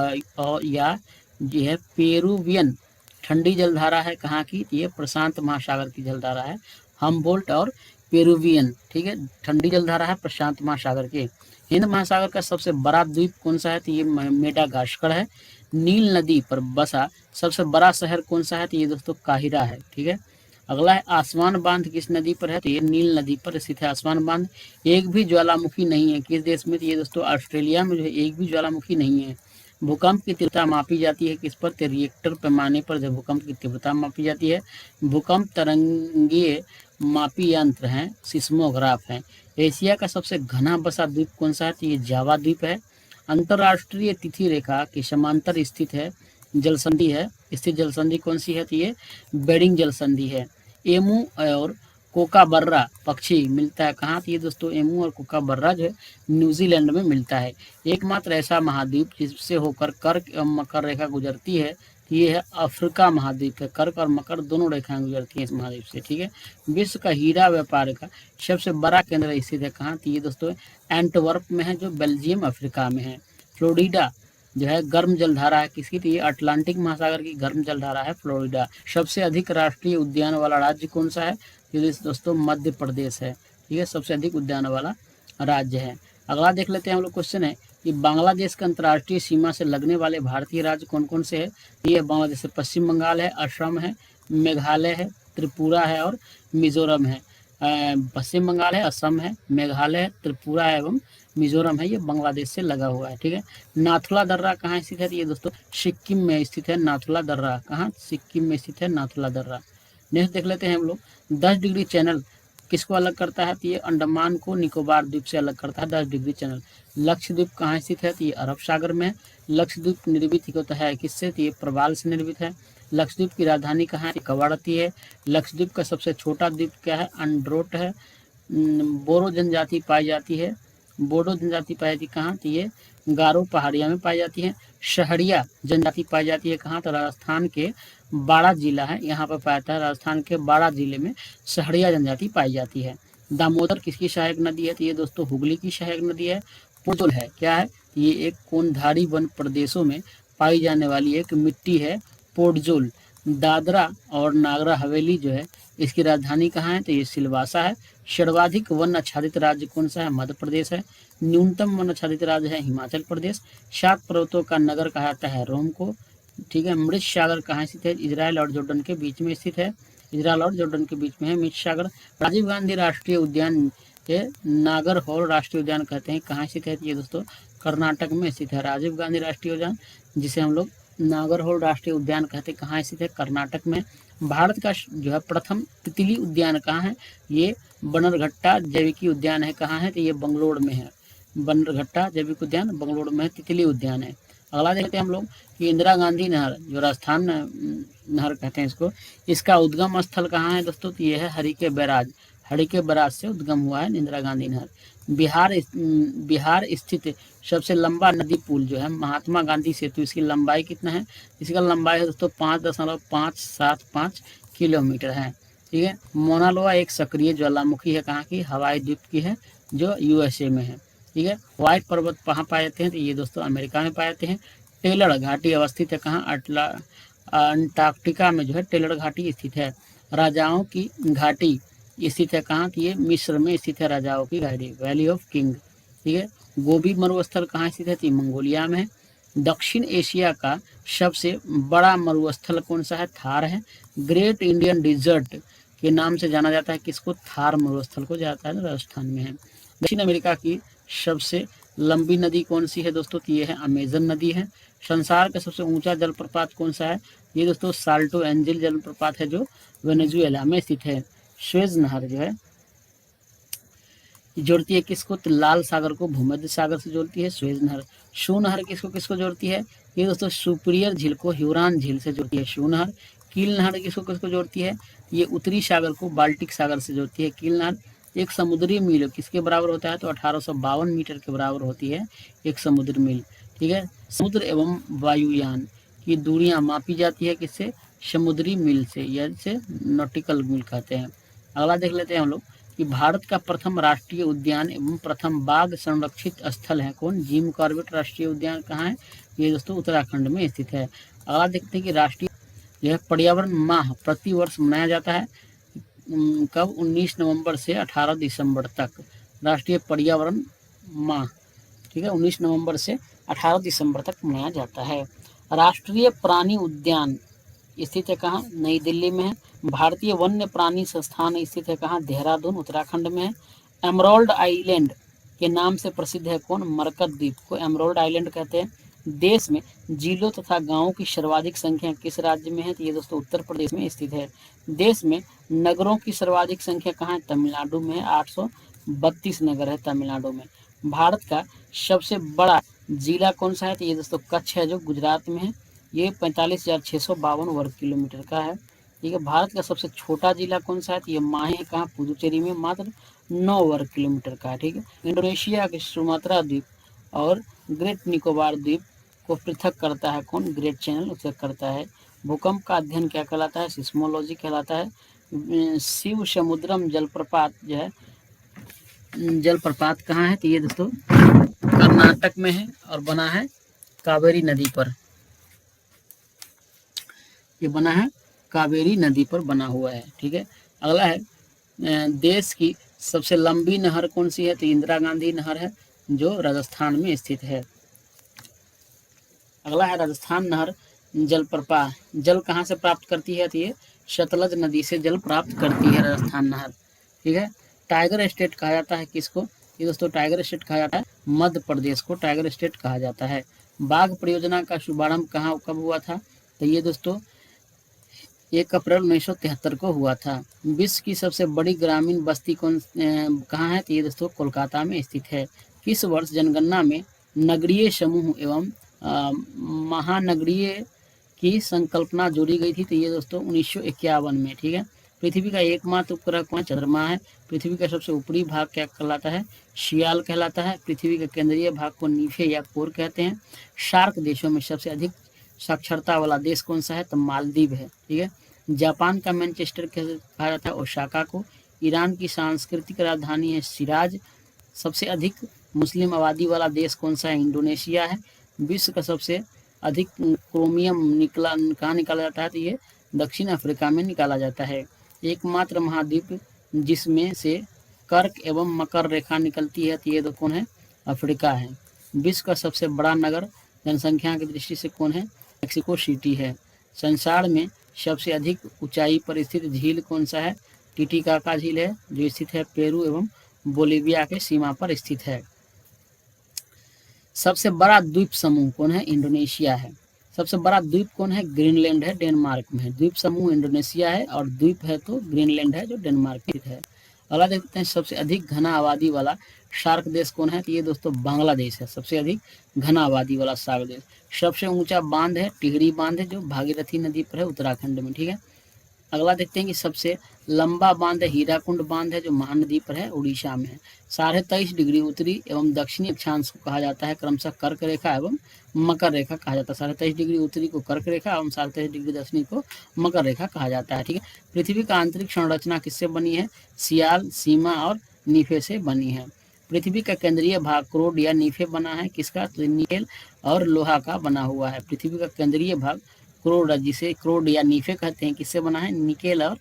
या ये है पेरुवियन ठंडी जलधारा है कहाँ की, ये प्रशांत महासागर की जलधारा है। हम्बोल्ट और पेरुवियन, ठीक है, ठंडी जलधारा है प्रशांत महासागर के। हिंद महासागर का सबसे बड़ा द्वीप कौन सा है, तो ये मेडागास्कर है। नील नदी पर बसा सबसे बड़ा शहर कौन सा है, तो ये दोस्तों काहिरा है, ठीक है। अगला है, आसमान बांध किस नदी पर है, तो ये नील नदी पर स्थित है आसमान बांध। एक भी ज्वालामुखी नहीं है किस देश में, तो ये दोस्तों ऑस्ट्रेलिया में जो है एक भी ज्वालामुखी नहीं है। भूकंप की तीव्रता मापी जाती है किस पर, तो रिएक्टर पैमाने पर जब भूकंप की तीव्रता मापी जाती है। भूकंप तरंगीय मापी यंत्र हैं, सिस्मोग्राफ हैं। एशिया का सबसे घना बसा द्वीप कौन सा है, तो ये जावा द्वीप है। अंतर्राष्ट्रीय तिथि रेखा के समांतर स्थित है जलसंधि है, स्थित जलसंधि कौन सी है, तो ये बेरिंग जलसंधि है। एमू और कोकाबर्रा पक्षी मिलता है कहाँ, तो ये दोस्तों एमू और कोकाबर्रा जो है न्यूजीलैंड में मिलता है। एकमात्र ऐसा महाद्वीप जिससे होकर कर्क एवं मकर रेखा गुजरती है, ये है अफ्रीका महाद्वीप है। कर्क और मकर दोनों रेखाएं गुजरती हैं इस महाद्वीप से, ठीक है। विश्व का हीरा व्यापार का सबसे बड़ा केंद्र स्थित है कहाँ, तो ये दोस्तों एंटवर्प में है, जो बेल्जियम अफ्रीका में है। फ्लोरिडा जो है गर्म जलधारा है किसकी, तो ये अटलांटिक महासागर की गर्म जलधारा है फ्लोरिडा। सबसे अधिक राष्ट्रीय उद्यान वाला राज्य कौन सा है, ये दोस्तों मध्य प्रदेश है, ठीक है, सबसे अधिक उद्यान वाला राज्य है। अगला देख लेते हैं हम लोग, क्वेश्चन है कि बांग्लादेश के अंतर्राष्ट्रीय सीमा से लगने वाले भारतीय राज्य कौन कौन से हैं, ये बांग्लादेश से पश्चिम बंगाल है, असम है, मेघालय है, त्रिपुरा है और मिजोरम है। पश्चिम बंगाल है, असम है, मेघालय है, त्रिपुरा एवं मिजोरम है, ये बांग्लादेश से लगा हुआ है, ठीक है। नाथुला दर्रा कहाँ स्थित है, ये दोस्तों सिक्किम में स्थित है। नाथुला दर्रा कहाँ, सिक्किम में स्थित है नाथुला दर्रा। नेक्स्ट देख लेते हैं हम लोग, 10 डिग्री चैनल किसको अलग करता है, तो ये अंडमान को निकोबार द्वीप से अलग करता है 10 डिग्री चैनल। लक्षद्वीप कहाँ स्थित है, तो ये अरब सागर में है। लक्षद्वीप निर्मित होता है किससे, तो ये प्रवाल से निर्मित है। लक्षद्वीप की राजधानी कहाँ है, कवारत्ती है। लक्षद्वीप का सबसे छोटा द्वीप क्या है, अंड्रोट है। बोरो जनजाति पाई जाती है, बोडो जनजाति पाई जाती है कहाँ, तो ये गारो पहाड़िया में पाई जाती है। शहरिया जनजाति पाई जाती है कहाँ, तो राजस्थान के बाड़ा जिला है, यहाँ पर पाया जाता है। राजस्थान के बाड़ा जिले में शहरिया जनजाति पाई जाती है। दामोदर किसकी सहायक नदी है, तो ये दोस्तों हुगली की सहायक नदी है। पुजोल है क्या है, ये एक कोनधारी वन प्रदेशों में पाई जाने वाली एक मिट्टी है, पोडजोल। दादरा और नागरा हवेली जो है इसकी राजधानी कहाँ है, तो ये सिलवासा है। सर्वाधिक वन आच्छादित राज्य कौन सा है, मध्य प्रदेश है। न्यूनतम वन आच्छादित राज्य है हिमाचल प्रदेश। 7 पर्वतों का नगर कहा जाता है रोम को, ठीक है। मृत सागर कहाँ स्थित है, इजराइल और जॉर्डन के बीच में स्थित है। इजराइल और जॉर्डन के बीच में है मृत सागर। राजीव गांधी राष्ट्रीय उद्यान के नागरहोल राष्ट्रीय उद्यान कहते हैं कहाँ स्थित है, ये दोस्तों कर्नाटक में स्थित है। राजीव गांधी राष्ट्रीय उद्यान जिसे हम लोग नागरहोल राष्ट्रीय उद्यान कहते हैं कहाँ स्थित है, कर्नाटक में। भारत का जो है प्रथम तितली उद्यान कहाँ है, ये बनरघट्टा जैविकी उद्यान है कहाँ है, तो ये बंगलोर में है। बनरघट्टा जैविक उद्यान बंगलोर में है, तितली उद्यान है। अगला देखते हैं हम लोग कि इंदिरा गांधी नहर जो राजस्थान नहर कहते हैं इसको, इसका उद्गम स्थल कहाँ है दोस्तों, तो ये है हरिके बैराज। हरिके बैराज से उद्गम हुआ है इंदिरा गांधी नहर। बिहार स्थित सबसे लंबा नदी पुल जो है महात्मा गांधी सेतु, इसकी लंबाई कितना है, इसका लंबाई है दोस्तों 5.575 किलोमीटर है, ठीक है। मोनालोआ एक सक्रिय ज्वालामुखी है कहाँ की, हवाई द्वीप की है जो यूएसए में है, ठीक है। व्हाइट पर्वत कहाँ पाए जाते हैं, तो ये दोस्तों अमेरिका में पाए जाते हैं। टेलर घाटी अवस्थित है कहाँ, अंटार्कटिका में जो है टेलर घाटी स्थित है। राजाओं की घाटी स्थित है कहाँ की, ये मिस्र में स्थित है, राजाओं की वैली, वैली ऑफ किंग। ठीक है। गोबी मरुस्थल कहाँ स्थित है, तो ये मंगोलिया में है। दक्षिण एशिया का सबसे बड़ा मरुस्थल कौन सा है, थार है। ग्रेट इंडियन डिजर्ट के नाम से जाना जाता है किसको, थार मरुस्थल को जाता है, राजस्थान में है। दक्षिण अमेरिका की सबसे लंबी नदी कौन सी है दोस्तों, तो ये है अमेजन नदी है। संसार का सबसे ऊंचा जलप्रपात कौन सा है, ये दोस्तों साल्टो एंजिल जलप्रपात है जो वेनेजुएला में स्थित है। स्वेज नहर जो है जोड़ती है किसको, तो लाल सागर को भूमध्य सागर से जोड़ती है स्वेज नहर। शू नहर किसको किसको जोड़ती है, ये दोस्तों सुपीरियर झील को ह्यूरान झील से जोड़ती है शू नहर। कील नहर किसको किसको जोड़ती है, ये उत्तरी सागर को बाल्टिक सागर से जोड़ती है कील नहर। एक समुद्री मील किसके बराबर होता है, तो 1852 मीटर के बराबर होती है एक समुद्री मील। ठीक है। समुद्र एवं वायुयान की दूरियां मापी जाती है किससे, समुद्री मील से, या जिसे नॉटिकल मील कहते हैं। अगला देख लेते हैं हम लोग कि भारत का प्रथम राष्ट्रीय उद्यान एवं प्रथम बाघ संरक्षित स्थल है कौन, जिम कॉर्बेट राष्ट्रीय उद्यान कहाँ है, ये दोस्तों उत्तराखंड में स्थित है। अगला देखते हैं कि राष्ट्रीय यह पर्यावरण माह प्रति वर्ष मनाया जाता है कब, 19 नवंबर से 18 दिसंबर तक राष्ट्रीय पर्यावरण माह। ठीक है, 19 नवंबर से 18 दिसंबर तक मनाया जाता है। राष्ट्रीय प्राणी उद्यान स्थित है कहाँ, नई दिल्ली में है। भारतीय वन्य प्राणी संस्थान स्थित है कहाँ, देहरादून उत्तराखंड में है। एमरोल्ड आइलैंड के नाम से प्रसिद्ध है कौन, मरकत द्वीप को एमरोल्ड आइलैंड कहते हैं। देश में जिलों तथा गांवों की सर्वाधिक संख्या किस राज्य में है, तो ये दोस्तों उत्तर प्रदेश में स्थित है। देश में नगरों की सर्वाधिक संख्या कहाँ है, तमिलनाडु में है, 832 नगर है तमिलनाडु में। भारत का सबसे बड़ा जिला कौन सा है, तो ये दोस्तों कच्छ है जो गुजरात में है, ये 45,652 वर्ग किलोमीटर का है। ठीक है। भारत का सबसे छोटा जिला कौन सा है, तो ये माहे है कहाँ, पुदुचेरी में, मात्र 9 वर्ग किलोमीटर का है। ठीक है। इंडोनेशिया के सुमात्रा द्वीप और ग्रेट निकोबार द्वीप को पृथक करता है कौन, ग्रेट चैनल उसे करता है। भूकंप का अध्ययन क्या कहलाता है, सिस्मोलॉजी कहलाता है। शिव समुद्रम जलप्रपात जो है, जलप्रपात कहाँ है, तो ये दोस्तों कर्नाटक में है और बना है कावेरी नदी पर, ये बना है कावेरी नदी पर बना हुआ है। ठीक है। अगला है देश की सबसे लंबी नहर कौन सी है, तो इंदिरा गांधी नहर है जो राजस्थान में स्थित है। अगला है राजस्थान नहर जलप्रपात, जल कहाँ से प्राप्त करती है, तो ये सतलज नदी से जल प्राप्त करती है राजस्थान नहर। ठीक है। टाइगर स्टेट कहा जाता है किसको, ये दोस्तों टाइगर स्टेट कहा जाता है मध्य प्रदेश को टाइगर स्टेट कहा जाता है। बाघ परियोजना का शुभारंभ कहाँ कब हुआ था, तो ये दोस्तों 1 अप्रैल 1973 को हुआ था। विश्व की सबसे बड़ी ग्रामीण बस्ती कहाँ है, तो ये दोस्तों कोलकाता में स्थित है। किस वर्ष जनगणना में नगरीय समूह एवं महानगरीय की संकल्पना जोड़ी गई थी, तो ये दोस्तों 1951 में। ठीक है। पृथ्वी का एकमात्र उपग्रह कौन, चंद्रमा है। पृथ्वी का सबसे ऊपरी भाग क्या कहलाता है, शियाल कहलाता है। पृथ्वी के केंद्रीय भाग को नीफे या कोर कहते हैं। सार्क देशों में सबसे अधिक साक्षरता वाला देश कौन सा है, तो मालदीव है। ठीक है। जापान का मैनचेस्टर कहा जाता है ओसाका को। ईरान की सांस्कृतिक राजधानी है शिराज। सबसे अधिक मुस्लिम आबादी वाला देश कौन सा है, इंडोनेशिया है। विश्व का सबसे अधिक क्रोमियम कहाँ निकाला जाता है, तो ये दक्षिण अफ्रीका में निकाला जाता है। एकमात्र महाद्वीप जिसमें से कर्क एवं मकर रेखा निकलती है, तो ये तो कौन है, अफ्रीका है। विश्व का सबसे बड़ा नगर जनसंख्या की दृष्टि से कौन है, मेक्सिको सिटी है। संसार में सबसे अधिक ऊंचाई पर स्थित झील कौन सा है, टिटिकाका झील है जो स्थित है पेरू एवं बोलीविया के सीमा पर स्थित है। सबसे बड़ा द्वीप समूह कौन है, इंडोनेशिया है। सबसे बड़ा द्वीप कौन है, ग्रीनलैंड है, डेनमार्क में है। द्वीप समूह इंडोनेशिया है और द्वीप है तो ग्रीनलैंड है जो डेनमार्क में है। अगला देखते हैं सबसे अधिक घना आबादी वाला सार्क देश कौन है, तो ये दोस्तों बांग्लादेश है, सबसे अधिक घना आबादी वाला सार्क देश। सबसे ऊंचा बांध है टिहरी बांध है जो भागीरथी नदी पर है उत्तराखंड में। ठीक है। अगला देखते हैं कि सबसे लंबा बांध है हीराकुंड बांध है जो महानदी पर है उड़ीसा में है। 23.5 डिग्री उत्तरी एवं दक्षिणी अक्षांश को कहा जाता है क्रमशः कर्क रेखा एवं मकर रेखा कहा जाता है। 23.5 डिग्री उत्तरी को कर्क रेखा एवं 23.5 डिग्री दक्षिणी को मकर रेखा कहा जाता है। ठीक है। पृथ्वी का आंतरिक संरचना किससे बनी है, सियाल, सीमा और नीफे से बनी है। पृथ्वी का केंद्रीय भाग क्रोड या नीफे बना है किसका, तो निकेल और लोहा का बना हुआ है। पृथ्वी का केंद्रीय भाग क्रोड जिसे क्रोड या नीफे कहते हैं किससे बना है, निकेल और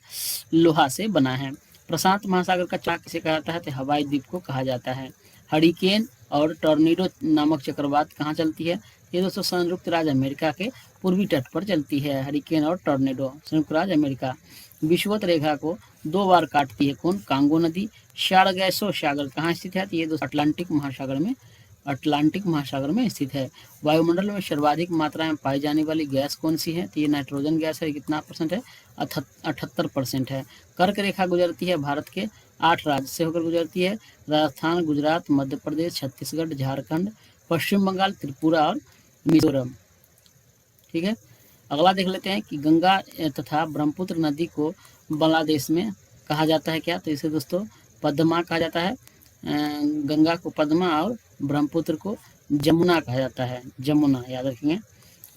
लोहा से बना है। प्रशांत महासागर का चक्र किसे कहा जाता है, तो हवाई द्वीप को कहा जाता है। हरिकेन और टॉर्नेडो नामक चक्रवात कहाँ चलती है, ये दोस्तों संयुक्त राज्य अमेरिका के पूर्वी तट पर चलती है। हरिकेन और टॉर्नेडो संयुक्त राज्य अमेरिका। विषुवत रेखा को 2 बार काटती है कौन, कांगो नदी। सार्गैसो सागर कहाँ स्थित है, तो ये दोस्तों अटलांटिक महासागर में स्थित है। वायुमंडल में सर्वाधिक मात्रा में पाई जाने वाली गैस कौन सी है, तो ये नाइट्रोजन गैस है। कितना परसेंट है, 78% है। कर्क रेखा गुजरती है भारत के 8 राज्य से होकर गुजरती है, राजस्थान, गुजरात, मध्य प्रदेश, छत्तीसगढ़, झारखंड, पश्चिम बंगाल, त्रिपुरा और मिजोरम। ठीक है, अगला देख लेते हैं कि गंगा तथा ब्रह्मपुत्र नदी को बांग्लादेश में कहा जाता है क्या, तो इसे दोस्तों पद्मा कहा जाता है। गंगा को पद्मा और ब्रह्मपुत्र को जमुना कहा जाता है, जमुना याद रखेंगे।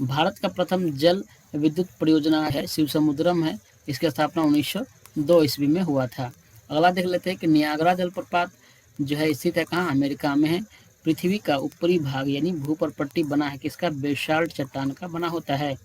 भारत का प्रथम जल विद्युत परियोजना है शिव समुद्रम है, इसकी स्थापना 1902 ईस्वी में हुआ था। अगला देख लेते हैं कि नियाग्रा जलप्रपात जो है स्थित है कहाँ, अमेरिका में है। पृथ्वी का ऊपरी भाग यानी भूपर्पट्टी बना है किसका, बेसाल्ट चट्टान का बना होता है।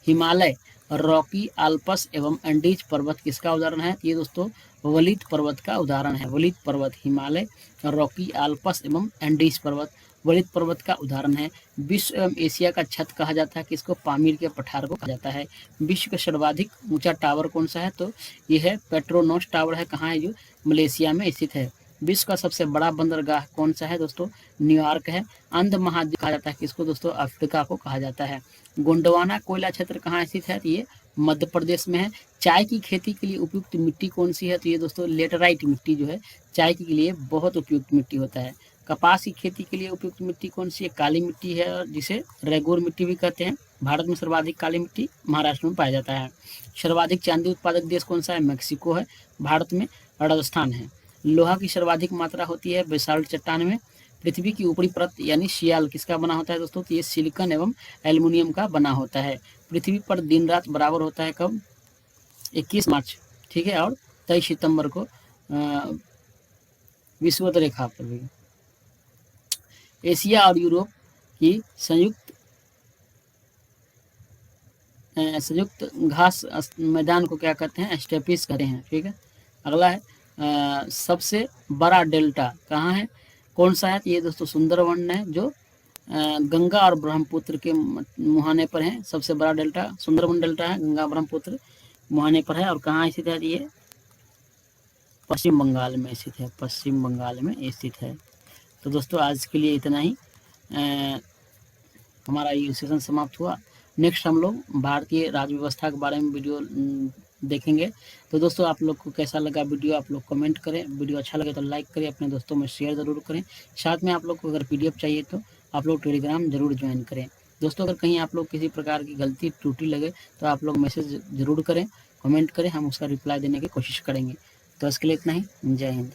हिमालय, रॉकी, आल्पस एवं एंडीज पर्वत किसका उदाहरण है, ये दोस्तों वलित पर्वत का उदाहरण है। वलित पर्वत, हिमालय, रॉकी, आल्पस एवं एंडीज पर्वत वलित पर्वत का उदाहरण है। विश्व एवं एशिया का छत कहा जाता है किसको, पामीर के पठार को कहा जाता है। विश्व का सर्वाधिक ऊंचा टावर कौन सा है, तो ये है पेट्रोनोस टावर है, कहाँ है, जो मलेशिया में स्थित है। विश्व का सबसे बड़ा बंदरगाह कौन सा है, दोस्तों न्यूयॉर्क है। अंध महाद्वीप कहा जाता है किसको, दोस्तों अफ्रीका को कहा जाता है। गोंडवाना कोयला क्षेत्र कहाँ स्थित है, तो ये मध्य प्रदेश में है। चाय की खेती के लिए उपयुक्त मिट्टी कौन सी है, तो ये दोस्तों लेटराइट मिट्टी जो है चाय के लिए बहुत उपयुक्त मिट्टी होता है। कपास की खेती के लिए उपयुक्त मिट्टी कौन सी है, काली मिट्टी है, और जिसे रेगोर मिट्टी भी कहते हैं। भारत में सर्वाधिक काली मिट्टी महाराष्ट्र में पाया जाता है। सर्वाधिक चांदी उत्पादक देश कौन सा है, मैक्सिको है। भारत में राजस्थान है। लोहा की सर्वाधिक मात्रा होती है बेसाल्ट चट्टान में। पृथ्वी की ऊपरी परत यानी शियाल किसका बना होता है दोस्तों, तो ये सिलिकॉन एवं एल्युमिनियम का बना होता है। पृथ्वी पर दिन रात बराबर होता है कब, 21 मार्च, ठीक है, और 23 सितंबर को विषुवत रेखा पर भी। एशिया और यूरोप की संयुक्त घास मैदान को क्या कहते हैं, स्टेपिस कहते हैं। ठीक है, अगला है सबसे बड़ा डेल्टा कहाँ है, कौन सा है, ये दोस्तों सुंदरवन है, जो गंगा और ब्रह्मपुत्र के मुहाने पर है। सबसे बड़ा डेल्टा सुंदरवन डेल्टा है, गंगा ब्रह्मपुत्र मुहाने पर है। और कहाँ स्थित है, ये पश्चिम बंगाल में स्थित है, पश्चिम बंगाल में स्थित है। तो दोस्तों आज के लिए इतना ही, हमारा ये सेशन समाप्त हुआ। नेक्स्ट हम लोग भारतीय राज्य व्यवस्था के बारे में वीडियो देखेंगे। तो दोस्तों आप लोग को कैसा लगा वीडियो, आप लोग कमेंट करें। वीडियो अच्छा लगे तो लाइक करें, अपने दोस्तों में शेयर ज़रूर करें। साथ में आप लोग को अगर PDF चाहिए तो आप लोग टेलीग्राम जरूर ज्वाइन करें। दोस्तों अगर कहीं आप लोग किसी प्रकार की गलती त्रुटि लगे तो आप लोग मैसेज जरूर करें, कमेंट करें, हम उसका रिप्लाई देने की कोशिश करेंगे। तो इसके लिए इतना ही, जय हिंद।